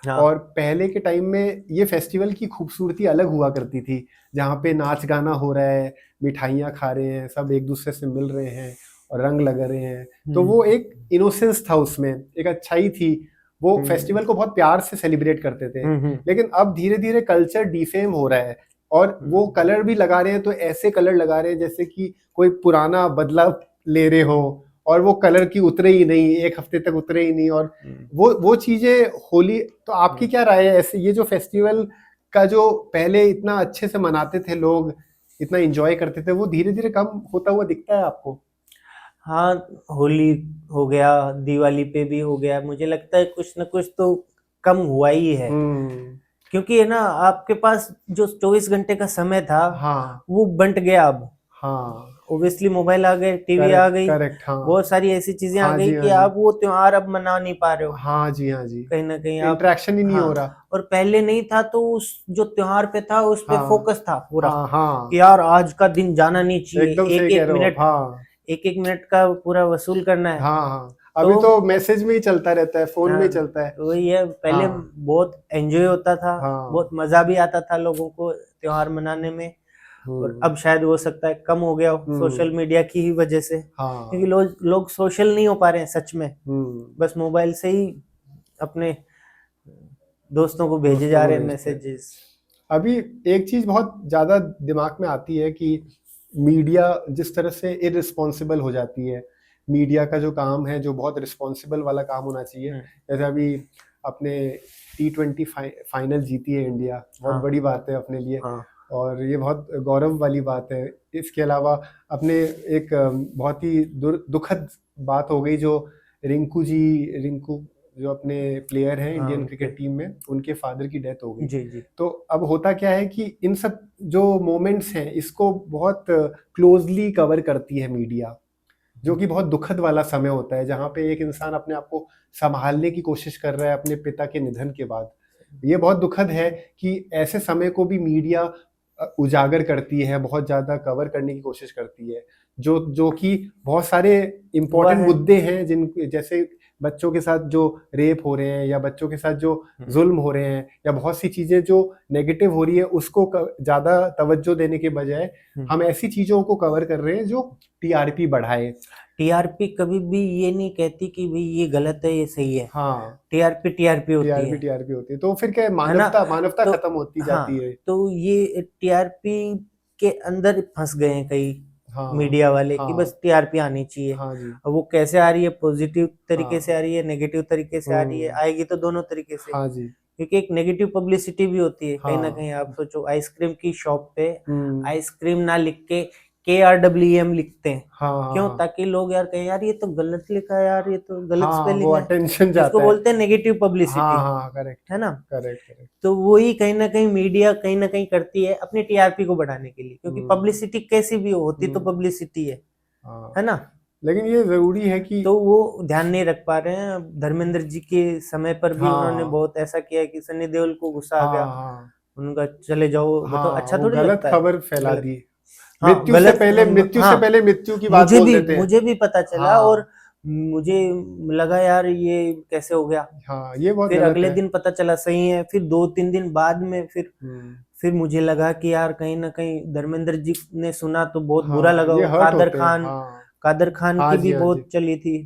और पहले के टाइम में ये फेस्टिवल की खूबसूरती अलग हुआ करती थी, जहाँ पे नाच गाना हो रहा है, मिठाइयाँ खा रहे हैं, सब एक दूसरे से मिल रहे हैं और रंग लग रहे हैं। तो वो एक इनोसेंस था, उसमें एक अच्छाई थी। वो फेस्टिवल को बहुत प्यार से सेलिब्रेट करते थे। लेकिन अब धीरे धीरे कल्चर डिफेम हो रहा है, और वो कलर भी लगा रहे हैं तो ऐसे कलर लगा रहे हैं जैसे कि कोई पुराना बदला ले रहे हो, और वो कलर की उतरे ही नहीं, एक हफ्ते तक उतरे ही नहीं। और वो चीजें होली, तो आपकी क्या राय है ऐसे, ये जो फेस्टिवल का जो पहले इतना अच्छे से मनाते थे लोग, इतना एंजॉय करते थे, वो धीरे धीरे कम होता हुआ दिखता है आपको? हाँ, होली हो गया, दिवाली पे भी हो गया, मुझे लगता है कुछ ना कुछ तो कम हुआ ही है। क्योंकि है ना, आपके पास जो 24 घंटे का समय था, वो बंट गया अब। हाँ, ओब्वियसली मोबाइल आ गए, टीवी आ गई, बहुत सारी ऐसी चीजें आ गई कि आप वो त्योहार अब मना नहीं पा रहे हो। हाँ जी, हाँ जी, कहीं ना कहीं इंटरेक्शन ही नहीं हो रहा। और पहले नहीं था तो उस जो त्योहार पे था उस पे फोकस था पूरा, कि यार यार आज का दिन जाना नहीं चाहिए, एकदम सही कह रहे हो। एक एक मिनट का पूरा वसूल करना है। हाँ, अभी तो मैसेज में ही चलता रहता है, फोन में ही चलता है। वही है, पहले बहुत एंजॉय होता था, बहुत मजा भी आता था लोगों को त्योहार मनाने में। और अब शायद हो सकता है कम हो गया हो सोशल मीडिया की ही वजह से, क्योंकि लोग सोशल नहीं हो पा रहे हैं सच में, बस मोबाइल से ही अपने दोस्तों को भेजे जा रहे हैं मैसेजेस। अभी एक चीज बहुत ज्यादा दिमाग में आती है कि मीडिया जिस तरह से इररिस्पॉन्सिबल हो जाती है, मीडिया का जो काम है, जो बहुत रिस्पॉन्सिबल वाला काम होना चाहिए, जैसे अभी अपने T20 फाइनल जीती है इंडिया, बहुत बड़ी बात है अपने लिए। और ये बहुत गौरव वाली बात है। इसके अलावा अपने एक बहुत ही दुखद बात हो गई जो रिंकू जो अपने प्लेयर हैं इंडियन हाँ, क्रिकेट टीम में, उनके फादर की डेथ हो गई। जी जी। तो अब होता क्या है कि इन सब जो मोमेंट्स हैं इसको बहुत क्लोजली कवर करती है मीडिया, जो कि बहुत दुखद वाला समय होता है, जहाँ पे एक इंसान अपने आप को संभालने की कोशिश कर रहा है अपने पिता के निधन के बाद। ये बहुत दुखद है कि ऐसे समय को भी मीडिया उजागर करती है, बहुत ज़्यादा कवर करने की कोशिश करती है, जो कि बहुत सारे इम्पोर्टेंट मुद्दे हैं, जिन जैसे बच्चों के साथ जो रेप हो रहे हैं या बच्चों के साथ जो जुल्म हो रहे हैं या बहुत सी चीज़ें जो नेगेटिव हो रही है, उसको ज़्यादा तवज्जो देने के बजाय हम ऐसी चीज़ों को कवर कर रहे हैं जो टीआरपी बढ़ाए। टीआरपी कभी भी ये नहीं कहती कि भाई ये गलत है ये सही है। हाँ, टीआरपी होती है। टीआरपी होती है, तो फिर क्या मानवता तो खत्म होती जाती है। तो ये टीआरपी के अंदर फंस गए हैं कई हाँ, मीडिया वाले हाँ, कि बस टीआरपी आनी चाहिए। हाँ जी, अब वो कैसे आ रही है, पॉजिटिव तरीके हाँ, से आ रही है, नेगेटिव तरीके से आ रही है, आएगी तो दोनों तरीके से। हाँ जी, क्योंकि एक नेगेटिव पब्लिसिटी भी होती है कहीं ना हाँ, कहीं। आप सोचो आइसक्रीम की शॉप पे आइसक्रीम ना लिख के KRWM लिखते हैं। हाँ, क्यों? हाँ, ताकि लोग यार कहें यार ये तो गलत लिखा है, यार ये तो गलत हाँ, स्पेलिंग वो है। अटेंशन इसको जाता है। बोलते हैं नेगेटिव पब्लिसिटी। हाँ, हाँ, करेक्ट, है ना? करेक्ट। तो वही कहीं ना कहीं मीडिया कहीं ना कहीं करती है अपनी टीआरपी को बढ़ाने के लिए, क्योंकि पब्लिसिटी कैसी भी होती तो पब्लिसिटी है ना? लेकिन ये जरूरी है कि तो वो ध्यान नहीं रख पा रहे हैं। धर्मेंद्र जी के समय पर भी उन्होंने बहुत ऐसा किया कि सनी देओल को गुस्सा आ गया, उनका चले जाओ, बताओ अच्छा थोड़ी गलत लगता है। खबर फैला दी। हाँ, मृत्यु से पहले मृत्यु की बात बोल देते हैं। मुझे भी पता चला और मुझे लगा यार ये कैसे हो गया। ये बहुत फिर गलत अगले है। दिन पता चला सही है, फिर 2-3 दिन बाद में फिर मुझे लगा कि यार कहीं ना कहीं धर्मेंद्र जी ने सुना तो बहुत बुरा लगा। कादर खान की भी बहुत चली थी।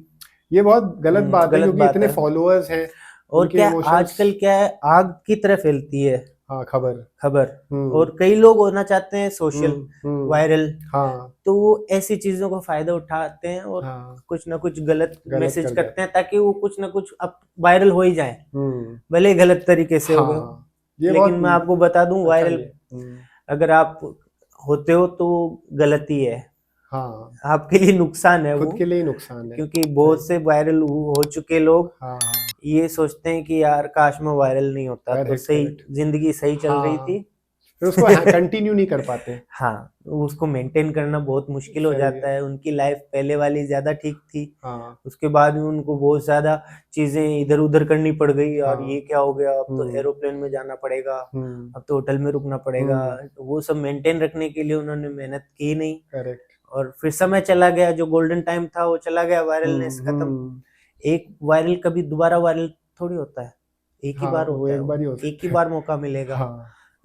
ये बहुत गलत बात है, क्योंकि इतने फॉलोअर्स हैं और क्या आजकल क्या है, आग की तरह फैलती है खबर और कई लोग होना चाहते हैं सोशल वायरल। तो वो ऐसी चीजों का फायदा उठाते हैं और कुछ ना कुछ गलत मैसेज करते हैं ताकि वो कुछ ना कुछ अब वायरल हो ही जाए, भले गलत तरीके से हो गए। लेकिन मैं आपको बता दूं, वायरल अगर आप होते हो तो गलती है। आपके लिए नुकसान है, खुद के लिए नुकसान है, क्योंकि बहुत से वायरल हो चुके लोग ये सोचते हैं कि यार काश मैं वायरल नहीं होता तो सही जिंदगी सही चल रही थी, फिर उसको कंटिन्यू नहीं कर पाते। उसको मेंटेन करना बहुत मुश्किल हो जाता है। उनकी लाइफ पहले वाली ज्यादा ठीक थी, उसके बाद भी उनको बहुत ज्यादा चीजें इधर उधर करनी पड़ गई। और ये क्या हो गया, अब तो एरोप्लेन में जाना पड़ेगा, अब तो होटल में रुकना पड़ेगा। वो सब मेंटेन रखने के लिए उन्होंने मेहनत की नहीं। और फिर समय चला गया, जो गोल्डन टाइम था वो चला गया, वायरलनेस खत्म। एक वायरल कभी दोबारा वायरल थोड़ी होता है, एक ही बार होता है, एक ही बार मौका मिलेगा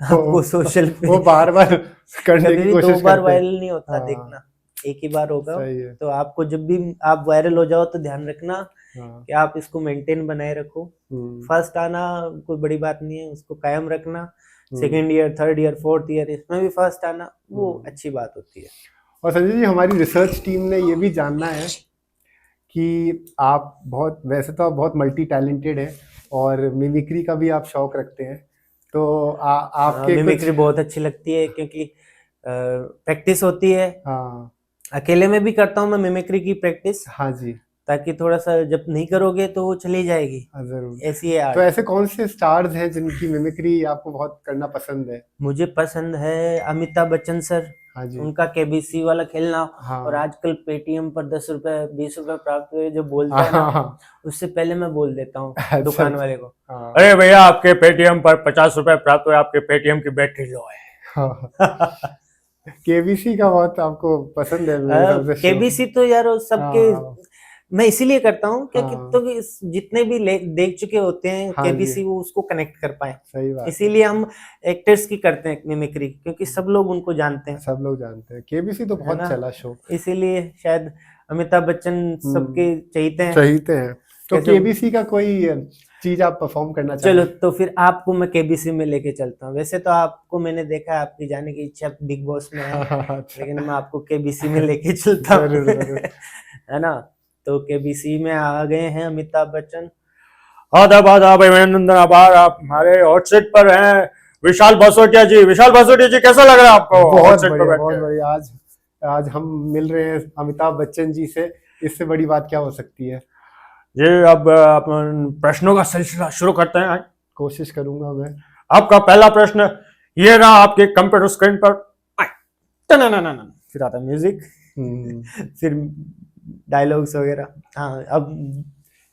आपको सोशल पे। वो बार करने की कोशिश 2 बार वायरल नहीं होता, देखना एक ही बार होगा। तो आपको जब भी आप वायरल हो जाओ तो ध्यान रखना कि आप इसको मेंटेन बनाए रखो। फर्स्ट आना कोई बड़ी बात नहीं है, उसको कायम रखना। Second year, third year, fourth year, इसमें भी फर्स्ट आना वो अच्छी बात होती है। और संजय जी, हमारी रिसर्च टीम ने ये भी जानना है कि आप वैसे तो आप बहुत मल्टी टैलेंटेड हैं और मिमिक्री का भी आप शौक रखते हैं, तो आपके मिमिक्री बहुत अच्छी लगती है क्योंकि प्रैक्टिस होती है। अकेले में भी करता हूँ मैं मिमिक्री की प्रैक्टिस। हाँ जी, ताकि थोड़ा सा जब नहीं करोगे तो वो चली जाएगी। जरूर, ऐसी है आर्ट। तो ऐसे कौन से स्टार्स हैं जिनकी मिमिक्री आपको बहुत करना पसंद है? मुझे पसंद है अमिताभ बच्चन सर। हाँ जी, उनका KBC वाला खेलना। और आजकल पेटीएम पर 10 रुपए 20 रुपए प्राप्त हुए जो बोलता है ना, उससे पहले मैं बोल देता हूँ दुकान वाले को, अरे भैया आपके पेटीएम पर 50 रुपए प्राप्त हुए, आपके पेटीएम की बैटरी लो है। KBC का बहुत आपको पसंद है? KBC तो यार सबके मैं इसीलिए करता हूँ क्योंकि तो जितने भी देख चुके होते हैं KBC, वो उसको कनेक्ट कर पाए। सही बात। इसीलिए हम एक्टर्स की करते हैं मिमिक्री, क्योंकि सब लोग उनको जानते हैं। KBC तो बहुत चला शो, इसीलिए शायद अमिताभ बच्चन सबके चाहते हैं। तो KBC का कोई चीज आप परफॉर्म करना चाहते हैं? चलो तो फिर आपको मैं KBC में लेके चलता हूँ। वैसे तो आपको मैंने देखा है, आपकी जाने की इच्छा बिग बॉस में है। लेकिन मैं आपको KBC में लेके चलता हूँ, है ना? तो KBC में आ गए हैं अमिताभ बच्चन। आदाब आदाब अभिनंदन, आभार, आप हमारे हॉट सीट पर हैं। विशाल बासोटिया जी कैसा लग रहा है आपको? बहुत सेट पे बढ़िया, बैठ बहुत के? बढ़िया। आज हम मिल रहे हैं अमिताभ बच्चन जी से, इससे बड़ी बात क्या हो सकती है। जी अब अपन प्रश्नों का सिलसिला शुरू करते हैं। कोशिश करूंगा मैं। आपका पहला प्रश्न ये रहा आपके कंप्यूटर स्क्रीन पर। टननननन, फिर आता है म्यूजिक, फिर डायलॉग्स वगैरह। हाँ, अब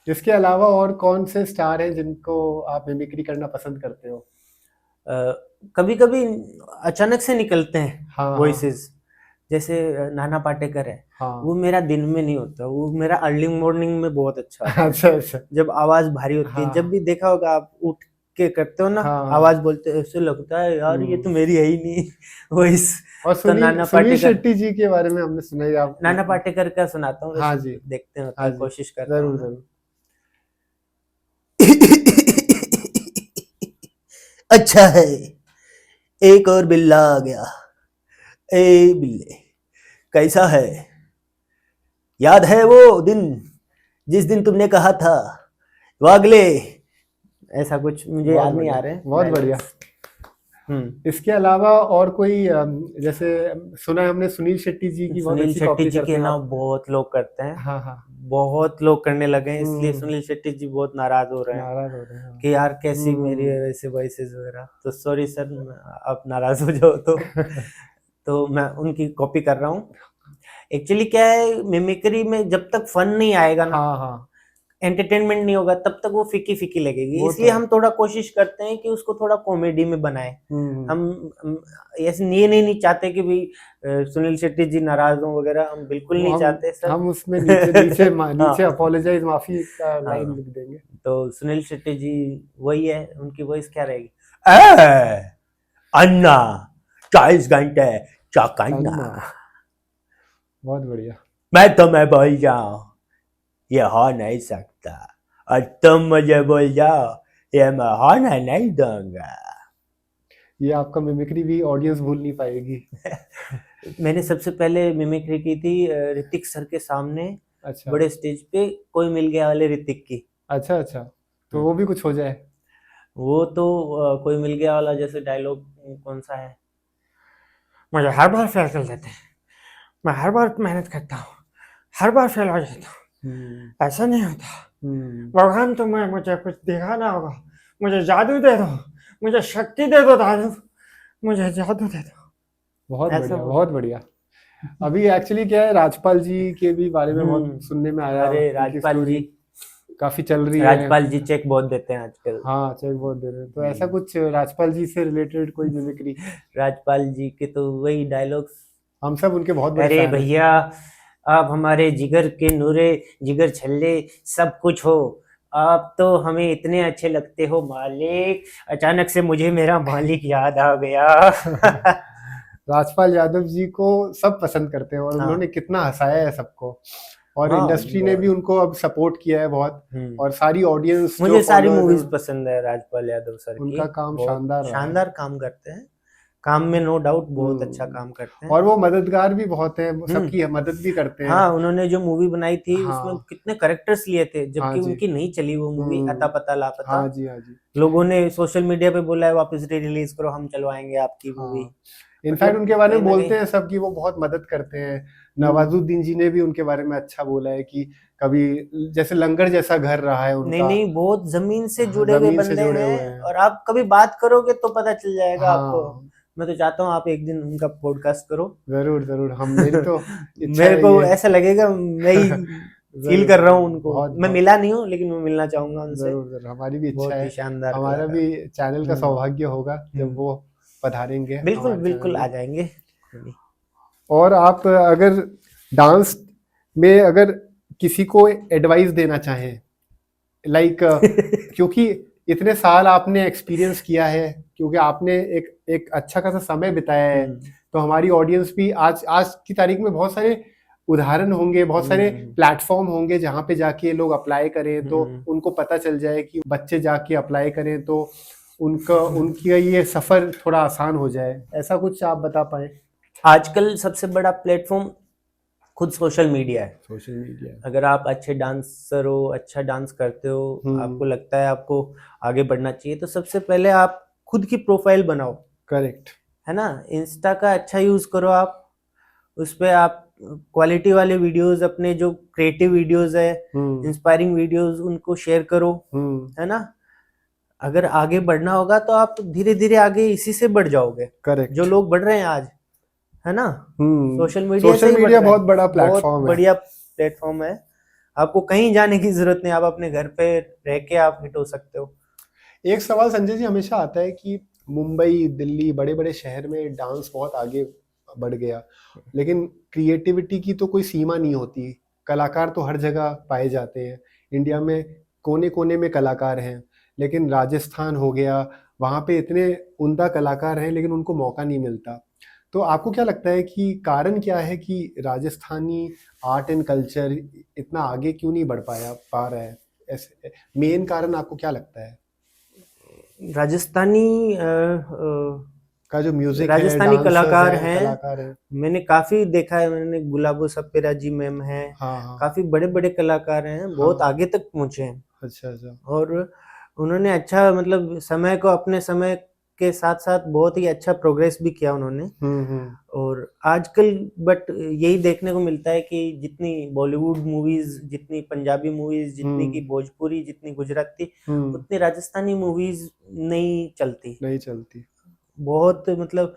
इसके अलावा और कौन से स्टार हैं जिनको आप मिमिक्री करना पसंद करते हो? कभी कभी अचानक से निकलते हैं हाँ, वॉइसेस, जैसे नाना पाटेकर है, हाँ। वो मेरा दिन में नहीं होता, वो मेरा अर्ली मॉर्निंग में बहुत अच्छा होता है। अच्छा, अच्छा। जब आवाज भारी होती है, हाँ। जब भी देखा होगा आप उठ के करते हो ना, हाँ, हाँ। आवाज बोलते हो, ऐसे लगता है यार ये तो मेरी है ही नहीं वॉइस। और तो नाना सुनील पाटेकर, शेट्टी जी के बारे में हमने सुना ही आप। नाना पाटेकर का सुनाता हूँ, हाँ वैसे जी। देखते हैं, हाँ जी, कोशिश करता हूँ जरूर मैं। जरूर। अच्छा है, एक और बिल्ला आ गया। ए बिल्ले, कैसा है? याद है वो दिन जिस दिन तुमने कहा था वागले? ऐसा कुछ मुझे बहुत याद नहीं बढ़िया, आ रहे हैं बहुत बढ़िया। इसके अलावा और कोई जैसे सुना है हमने सुनील शेट्टी जी की बहुत सुनील अच्छी शेट्टी कॉपी जी करते के हैं ना आप। बहुत लोग करते हैं, हाँ, हाँ। बहुत लोग करने लगे हैं, इसलिए हम्म। सुनील शेट्टी जी बहुत नाराज हो रहे हैं नाराज हो रहे हैं। कि यार कैसी मेरी है वैसे वॉइसेस वगैरह। तो सॉरी सर, आप नाराज हो जाओ तो मैं उनकी कॉपी कर रहा हूँ। एक्चुअली क्या है, मिमिक्री में जब तक फन नहीं आएगा ना, हाँ, हाँ। एंटरटेनमेंट नहीं होगा, तब तक वो फीकी फीकी लगेगी। वो तो इसलिए है। हम थोड़ा कोशिश करते हैं कि उसको थोड़ा कॉमेडी में बनाएं। हम्म। हम ऐसे ये नहीं चाहते कि भाई सुनील शेट्टी जी नाराज हो वगैरह, हम बिल्कुल वो नहीं हम चाहते सर। हम उसमें नीचे हाँ, अपोलोजाइज माफी का लाइन हाँ। लिख देंगे। तो सुनील शेट्टी जी वही है, उनकी वॉइस क्या रहेगी? अन्ना 40 घंटे चौकन्ना, अन्ना। बहुत बढ़िया। मैं तुम्हें बोल जाऊं ये हो नहीं सकता, और तुम मुझे बोल जाओ ये मैं होने नहीं दूंगा। ये आपका मिमिक्री भी ऑडियंस भूल नहीं पाएगी। मैंने सबसे पहले मिमिक्री की थी ऋतिक सर के सामने, अच्छा, बड़े स्टेज पे, कोई मिल गया वाले ऋतिक की। अच्छा, अच्छा। तो वो भी कुछ हो जाए। वो तो कोई मिल गया वाला जैसे डायलॉग कौन सा है, मुझे हर बार फेल कर देते हैं, मैं हर बार मेहनत करता हूँ, हर बार फेल हो जाता हूँ, ऐसा नहीं होता। भगवान तुम्हें मुझे कुछ दिखाना होगा, मुझे जादू दे दो, मुझे शक्ति दे दो दादू, मुझे जादू दे दो। बहुत ऐसा बढ़िया, वो- बहुत बढ़िया। अभी एक्चुअली क्या है, राजपाल जी के भी बारे में बहुत सुनने में आया। अरे उनकी राजपाल स्टोरी जी, काफी चल रही है। राजपाल जी चेक बहुत देते हैं आजकल। हाँ, चेक बहुत दे रहे हैं। तो ऐसा कुछ राजपाल जी से रिलेटेड कोई मिमिक्री? राजपाल जी के तो वही डायलॉग्स, हम सब उनके बहुत बड़े अरे फैन हैं। भैया आप हमारे जिगर के नूरे, जिगर छल्ले सब कुछ हो, आप तो हमें इतने अच्छे लगते हो मालिक। अचानक से मुझे मेरा मालिक याद आ गया। राजपाल यादव जी को सब पसंद करते हैं और हाँ। उन्होंने कितना हंसाया है सबको, और हाँ, इंडस्ट्री ने भी उनको अब सपोर्ट किया है बहुत। और सारी ऑडियंस मुझे सारी मूवीज पसंद है राजपाल यादव सर की, उनका काम बहुत शानदार रहा है। शानदार काम करते हैं, काम में नो डाउट बहुत अच्छा काम करते हैं। और वो मददगार भी बहुत है, सबकी मदद भी करते हैं। हाँ, उन्होंने जो मूवी बनाई थी हाँ। उसमें कितने करेक्टर्स लिए थे, हाँ जबकि जी। उनकी नहीं चली वो मूवी, अता पता लापता। हाँ जी, हाँ जी। लोगों ने सोशल मीडिया पे बोला है वापस री रिलीज करो, हम चलवाएंगे आपकी मूवी। इनफैक्ट उनके बारे में बोलते हैं सब कि वो बहुत मदद करते हैं। नवाजुद्दीन जी ने भी उनके बारे में अच्छा बोला है कि कभी जैसे लंगर जैसा घर रहा है उनका। नहीं, बहुत जमीन से जुड़े हुए जमीन से बंदे जुड़े हुए हैं, हैं। और आप कभी बात करोगे तो पता चल जाएगा आपको। हाँ, मैं तो चाहता हूँ आप एक दिन उनका पॉडकास्ट करो। जरूर जरूर। हम मेरी तो इच्छा मेरे है को ये। ऐसा लगेगा मैं ही फील जरूर, कर रहा हूँ उनको। बहुत मैं बहुत मिला नहीं हूँ, लेकिन मैं मिलना चाहूंगा उनसे। जरूर जरूर, हमारी भी इच्छा बहुत ही है। शानदार हमारा कलाकार। भी चैनल का सौभाग्य होगा जब वो पधारेंगे बिल्कुल हमारे बिल्कुल चैनल आ में। जाएंगे। और आप अगर डांस में अगर किसी को एडवाइस देना चाहें, लाइक क्योंकि इतने साल आपने एक्सपीरियंस किया है, क्योंकि आपने एक अच्छा खासा समय बिताया है, तो हमारी ऑडियंस भी आज की तारीख में बहुत सारे उदाहरण होंगे, बहुत सारे प्लेटफॉर्म होंगे जहाँ पे जाके लोग अप्लाई करें तो उनको पता चल जाए कि बच्चे जाके अप्लाई करें तो उनकी ये सफर थोड़ा आसान हो जाए। ऐसा कुछ आप बता पाए? आजकल सबसे बड़ा प्लेटफॉर्म खुद सोशल मीडिया है। Social media. अगर आप अच्छे डांसर हो, अच्छा डांस करते हो, आपको लगता है आपको आगे बढ़ना चाहिए, तो सबसे पहले आप खुद की प्रोफाइल बनाओ, करेक्ट। है ना। इंस्टा का अच्छा यूज करो आप, उस पे आप क्वालिटी वाले वीडियोस, अपने जो क्रिएटिव वीडियोस है, इंस्पायरिंग वीडियोस, उनको शेयर करो, है ना। अगर आगे बढ़ना होगा तो आप धीरे धीरे आगे इसी से बढ़ जाओगे, करेक्ट। जो लोग बढ़ रहे हैं आज, है ना। सोशल मीडिया से सोशल ही बढ़ मीडिया रहा है। बहुत बड़ा बहुत प्लेटफॉर्म है। बढ़िया प्लेटफॉर्म है, आपको कहीं जाने की जरूरत नहीं, आप अपने घर पे रह के आप हिट हो सकते हो। एक सवाल संजय जी हमेशा आता है कि मुंबई, दिल्ली, बड़े बड़े शहर में डांस बहुत आगे बढ़ गया, लेकिन क्रिएटिविटी की तो कोई सीमा नहीं होती। कलाकार तो हर जगह पाए जाते हैं, इंडिया में कोने कोने में कलाकार हैं, लेकिन राजस्थान हो गया, वहाँ पे इतने उम्दा कलाकार हैं लेकिन उनको मौका नहीं मिलता। तो आपको क्या लगता है कि कारण क्या है कि राजस्थानी आर्ट एंड कल्चर इतना आगे क्यों नहीं बढ़ पा रहा है? ऐसे मेन कारण आपको क्या लगता है? राजस्थानी का जो म्यूजिक है, राजस्थानी कलाकार कलाकार है। मैंने काफी देखा है, मैंने गुलाबो सपेरा जी मैम है, हाँ। काफी बड़े बड़े कलाकार हैं, बहुत आगे तक पहुंचे हैं। अच्छा। और उन्होंने अच्छा, मतलब समय को, अपने समय के साथ साथ बहुत ही अच्छा प्रोग्रेस भी किया उन्होंने। और आजकल बट यही देखने को मिलता है कि जितनी बॉलीवुड मूवीज, जितनी पंजाबी मूवीज, जितनी की भोजपुरी, जितनी गुजराती, उतनी राजस्थानी मूवीज नहीं चलती। बहुत, मतलब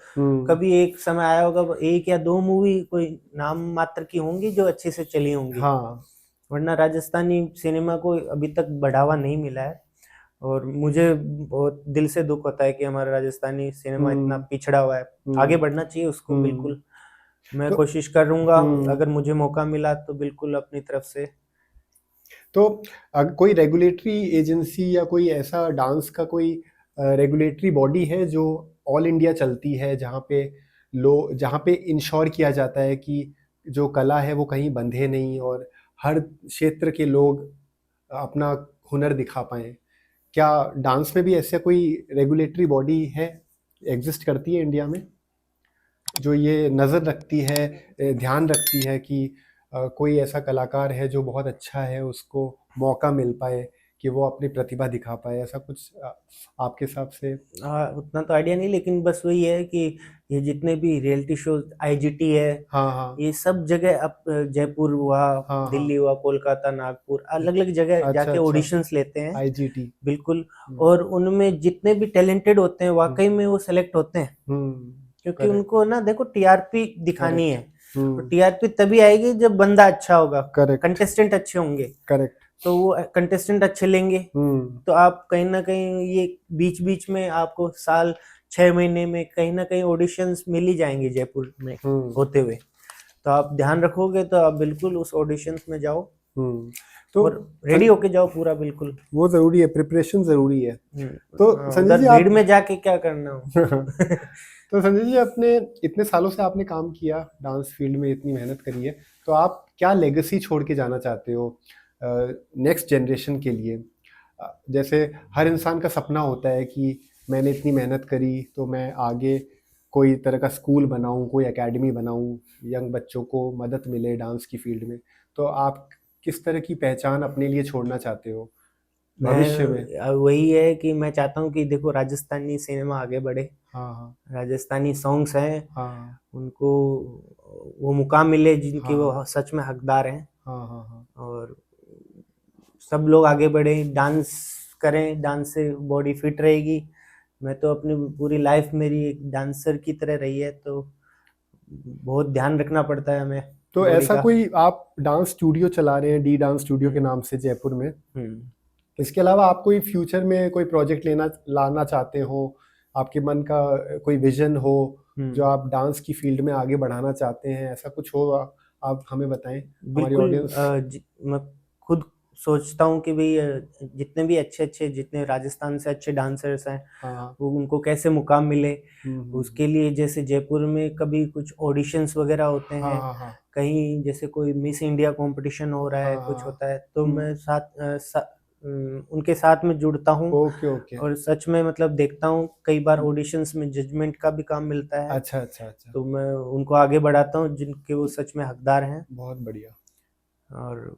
कभी एक समय आया होगा, एक या दो मूवी कोई नाम मात्र की होंगी जो अच्छे से चली होंगी। हाँ। वरना राजस्थानी सिनेमा को अभी तक बढ़ावा नहीं मिला है। और मुझे बहुत दिल से दुख होता है कि हमारा राजस्थानी सिनेमा इतना पिछड़ा हुआ है। आगे बढ़ना चाहिए उसको, बिल्कुल। मैं तो कोशिश करूंगा, अगर मुझे मौका मिला तो बिल्कुल अपनी तरफ से। तो कोई रेगुलेटरी एजेंसी या कोई ऐसा डांस का कोई रेगुलेटरी बॉडी है जो ऑल इंडिया चलती है, जहाँ पे इंश्योर किया जाता है कि जो कला है वो कहीं बंधे नहीं और हर क्षेत्र के लोग अपना हुनर दिखा पाएं? क्या डांस में भी ऐसा कोई रेगुलेटरी बॉडी है, एग्जिस्ट करती है इंडिया में, जो ये नज़र रखती है, ध्यान रखती है कि कोई ऐसा कलाकार है जो बहुत अच्छा है, उसको मौका मिल पाए कि वो अपनी प्रतिभा दिखा पाए? ऐसा कुछ आपके हिसाब से? उतना तो आइडिया नहीं, लेकिन बस वही है कि ये जितने भी रियलिटी शो, आईजीटी है, हाँ। ये सब जगह, अब जयपुर हुआ, हाँ। दिल्ली हुआ, कोलकाता, नागपुर, अलग अलग जगह जाके ऑडिशंस लेते हैं। आईजीटी। बिल्कुल। और उनमें जितने भी टैलेंटेड होते हैं, वाकई में वो सेलेक्ट होते हैं, क्योंकि उनको ना, देखो, टीआरपी दिखानी है। तो टीआरपी तभी आएगी जब बंदा अच्छा होगा, कंटेस्टेंट अच्छे होंगे, करेक्ट। तो वो कंटेस्टेंट अच्छे लेंगे, तो आप कहीं ना कहीं ये बीच बीच में आपको साल 6 महीने में कहीं ना कहीं ऑडिशंस मिल ही जाएंगे जयपुर में होते हुए। तो आप ध्यान रखोगे तो आप बिल्कुल उस ऑडिशंस में जाओ, तो रेडी होके जाओ पूरा, बिल्कुल। वो जरूरी है, प्रिपरेशन जरूरी है। तो संजय जी, भीड़ में जाके क्या करना हो। तो संजय जी, अपने इतने सालों से आपने काम किया, डांस फील्ड में इतनी मेहनत करी है, तो आप क्या लेगेसी छोड़ के जाना चाहते हो नेक्स्ट जनरेशन के लिए? जैसे हर इंसान का सपना होता है कि मैंने इतनी मेहनत करी तो मैं आगे कोई तरह का स्कूल बनाऊं, कोई एकेडमी बनाऊं, यंग बच्चों को मदद मिले डांस की फील्ड में। तो आप किस तरह की पहचान अपने लिए छोड़ना चाहते हो भविष्य में? वही है कि मैं चाहता हूँ कि देखो, राजस्थानी सिनेमा आगे बढ़े। हाँ। राजस्थानी सॉन्ग्स हैं, हाँ। उनको वो मुकाम मिले जिनकी वो सच में हकदार हैं। हाँ। और सब लोग आगे बढ़े, डांस करें, डांस से बॉडी फिट रहेगी। मैं तो अपनी पूरी लाइफ मेरी एक डांसर की तरह रही है, तो बहुत ध्यान रखना पड़ता है हमें। तो ऐसा कोई आप डांस स्टूडियो चला रहे हैं, डी डांस स्टूडियो के नाम से जयपुर में, इसके अलावा आप कोई फ्यूचर में कोई प्रोजेक्ट लाना चाहते हो, आपके मन का कोई विजन हो जो आप डांस की फील्ड में आगे बढ़ाना चाहते हैं, ऐसा कुछ हो आप हमें बताएं, हमारी ऑडियंस। मैं खुद सोचता हूँ कि भाई जितने भी अच्छे जितने राजस्थान से अच्छे डांसर्स हैं, वो उनको कैसे मुकाम मिले। उसके लिए जैसे जयपुर में कभी कुछ ऑडिशंस वगैरह होते हैं, कहीं जैसे कोई मिस इंडिया कंपटीशन हो रहा है, कुछ होता है, तो मैं उनके साथ में जुड़ता हूँ। ओके। और सच में, मतलब, देखता हूँ, कई बार ऑडिशंस में जजमेंट का भी काम मिलता है। अच्छा। तो मैं उनको आगे बढ़ाता हूँ जिनके वो सच में हकदार हैं। बहुत बढ़िया। और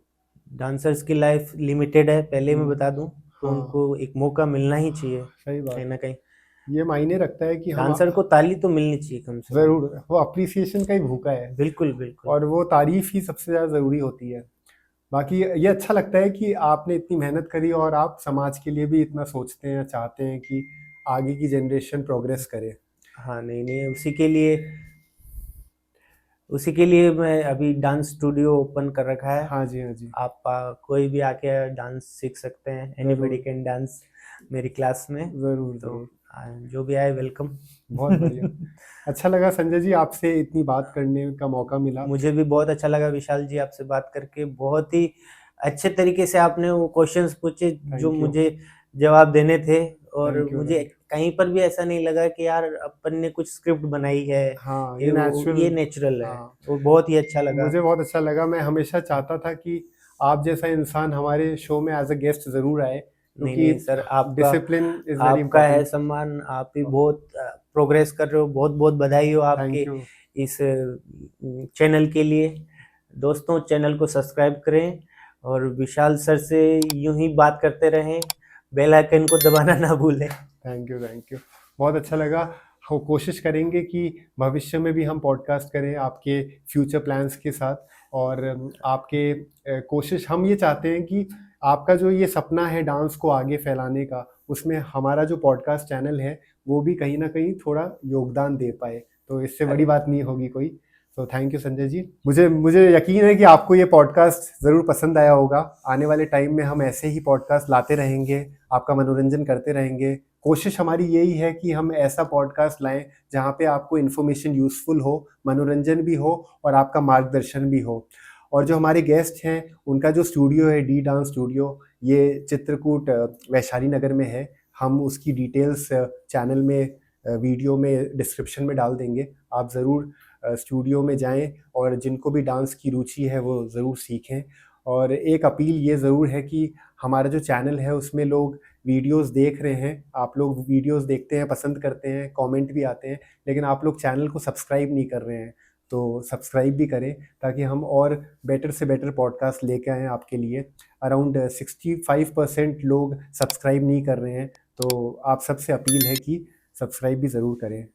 डांसर्स की लाइफ लिमिटेड है, पहले मैं बता दूं, तो उनको एक मौका मिलना ही चाहिए, सही बात कहीं ना कहीं। ये मायने रखता है कि हम डांसर को ताली तो मिलनी चाहिए कम से कम। जरूर, वो अप्रिसिएशन का ही भूखा है बिल्कुल बिल्कुल। और वो तारीफ ही सबसे ज्यादा जरूरी होती है। बाकी ये अच्छा लगता है कि आपने इतनी मेहनत करी और आप समाज के लिए भी इतना सोचते हैं, चाहते हैं कि आगे की जनरेशन प्रोग्रेस करे। हाँ नहीं नहीं, उसी के लिए मैं अभी डांस स्टूडियो ओपन कर रखा है। हाँ जी, हाँ जी, आप कोई भी आके डांस सीख सकते हैं, एनीबॉडी कैन डांस मेरी क्लास में। जरूर तो जरूर। जो भी आए वेलकम। बहुत बढ़िया। अच्छा लगा संजय जी आपसे इतनी बात करने का मौका मिला। मुझे भी बहुत अच्छा लगा विशाल जी आपसे बात करके। बहुत ही अच्छे तरीके से आपने वो क्वेश्चंस पूछे जो you. मुझे जवाब देने थे, और Thank you, मुझे thank कहीं पर भी ऐसा नहीं लगा कि यार अपन ने कुछ स्क्रिप्ट बनाई है। हाँ, ये नेचुरल है। हाँ, वो बहुत ही अच्छा लगा। मुझे बहुत अच्छा लगा। मैं हमेशा चाहता था कि आप जैसा इंसान हमारे शो में एज अ गेस्ट जरूर आए, नहीं क्योंकि नहीं सर, डिसिप्लिन इज वेरी आपका है इंपॉर्टेंट। सम्मान। आप भी बहुत प्रोग्रेस कर रहे हो। बहुत बहुत बधाई हो आपके थैंक यू। इस चैनल के लिए। दोस्तों चैनल को सब्सक्राइब करें और विशाल सर से यूं ही बात करते रहें। बेल आइकन को दबाना ना भूलें। Thank you, thank you. बहुत अच्छा लगा। हम कोशिश करेंगे कि भविष्य में भी हम पॉडकास्ट करें आपके फ्यूचर प्लान्स के साथ। और आपके कोशिश, हम ये चाहते हैं कि आपका जो ये सपना है डांस को आगे फैलाने का, उसमें हमारा जो पॉडकास्ट चैनल है वो भी कहीं ना कहीं थोड़ा योगदान दे पाए। तो इससे बड़ी बात नहीं होगी कोई। तो थैंक यू संजय जी। मुझे यकीन है कि आपको ये पॉडकास्ट ज़रूर पसंद आया होगा। आने वाले टाइम में हम ऐसे ही पॉडकास्ट लाते रहेंगे, आपका मनोरंजन करते रहेंगे। कोशिश हमारी यही है कि हम ऐसा पॉडकास्ट लाएं जहां पे आपको इन्फॉर्मेशन यूजफुल हो, मनोरंजन भी हो और आपका मार्गदर्शन भी हो। और जो हमारे गेस्ट हैं उनका जो स्टूडियो है, डी डांस स्टूडियो, ये चित्रकूट वैशाली नगर में है। हम उसकी डिटेल्स चैनल में वीडियो में डिस्क्रिप्शन में डाल देंगे। आप ज़रूर स्टूडियो में जाएं और जिनको भी डांस की रुचि है वो ज़रूर सीखें। और एक अपील ये ज़रूर है कि हमारा जो चैनल है उसमें लोग वीडियोस देख रहे हैं, आप लोग वीडियोस देखते हैं, पसंद करते हैं, कमेंट भी आते हैं, लेकिन आप लोग चैनल को सब्सक्राइब नहीं कर रहे हैं। तो सब्सक्राइब भी करें ताकि हम और बेटर से बेटर पॉडकास्ट लेके आएँ आपके लिए। अराउंड 65% लोग सब्सक्राइब नहीं कर रहे हैं, तो आप सबसे अपील है कि सब्सक्राइब भी ज़रूर करें।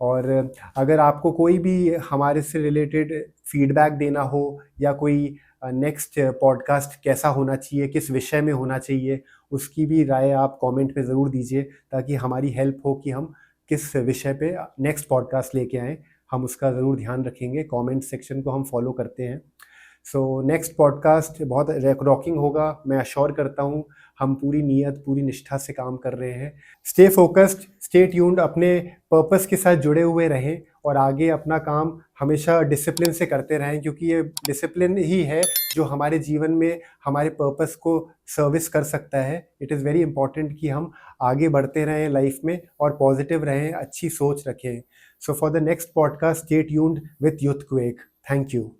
और अगर आपको कोई भी हमारे से रिलेटेड फीडबैक देना हो या कोई नेक्स्ट पॉडकास्ट कैसा होना चाहिए, किस विषय में होना चाहिए, उसकी भी राय आप कमेंट पे ज़रूर दीजिए ताकि हमारी हेल्प हो कि हम किस विषय पे नेक्स्ट पॉडकास्ट लेके आएँ। हम उसका ज़रूर ध्यान रखेंगे। कमेंट सेक्शन को हम फॉलो करते हैं। सो नेक्स्ट पॉडकास्ट बहुत रॉकिंग होगा, मैं अश्योर करता हूँ। हम पूरी नीयत, पूरी निष्ठा से काम कर रहे हैं। स्टे फोकस्ड, स्टे ट्यून्ड, अपने पर्पस के साथ जुड़े हुए रहें और आगे अपना काम हमेशा डिसिप्लिन से करते रहें, क्योंकि ये डिसिप्लिन ही है जो हमारे जीवन में हमारे पर्पस को सर्विस कर सकता है। इट इज़ वेरी इंपॉर्टेंट कि हम आगे बढ़ते रहें लाइफ में और पॉजिटिव रहें, अच्छी सोच रखें। So for the next podcast, stay tuned with Youthquake. Thank you.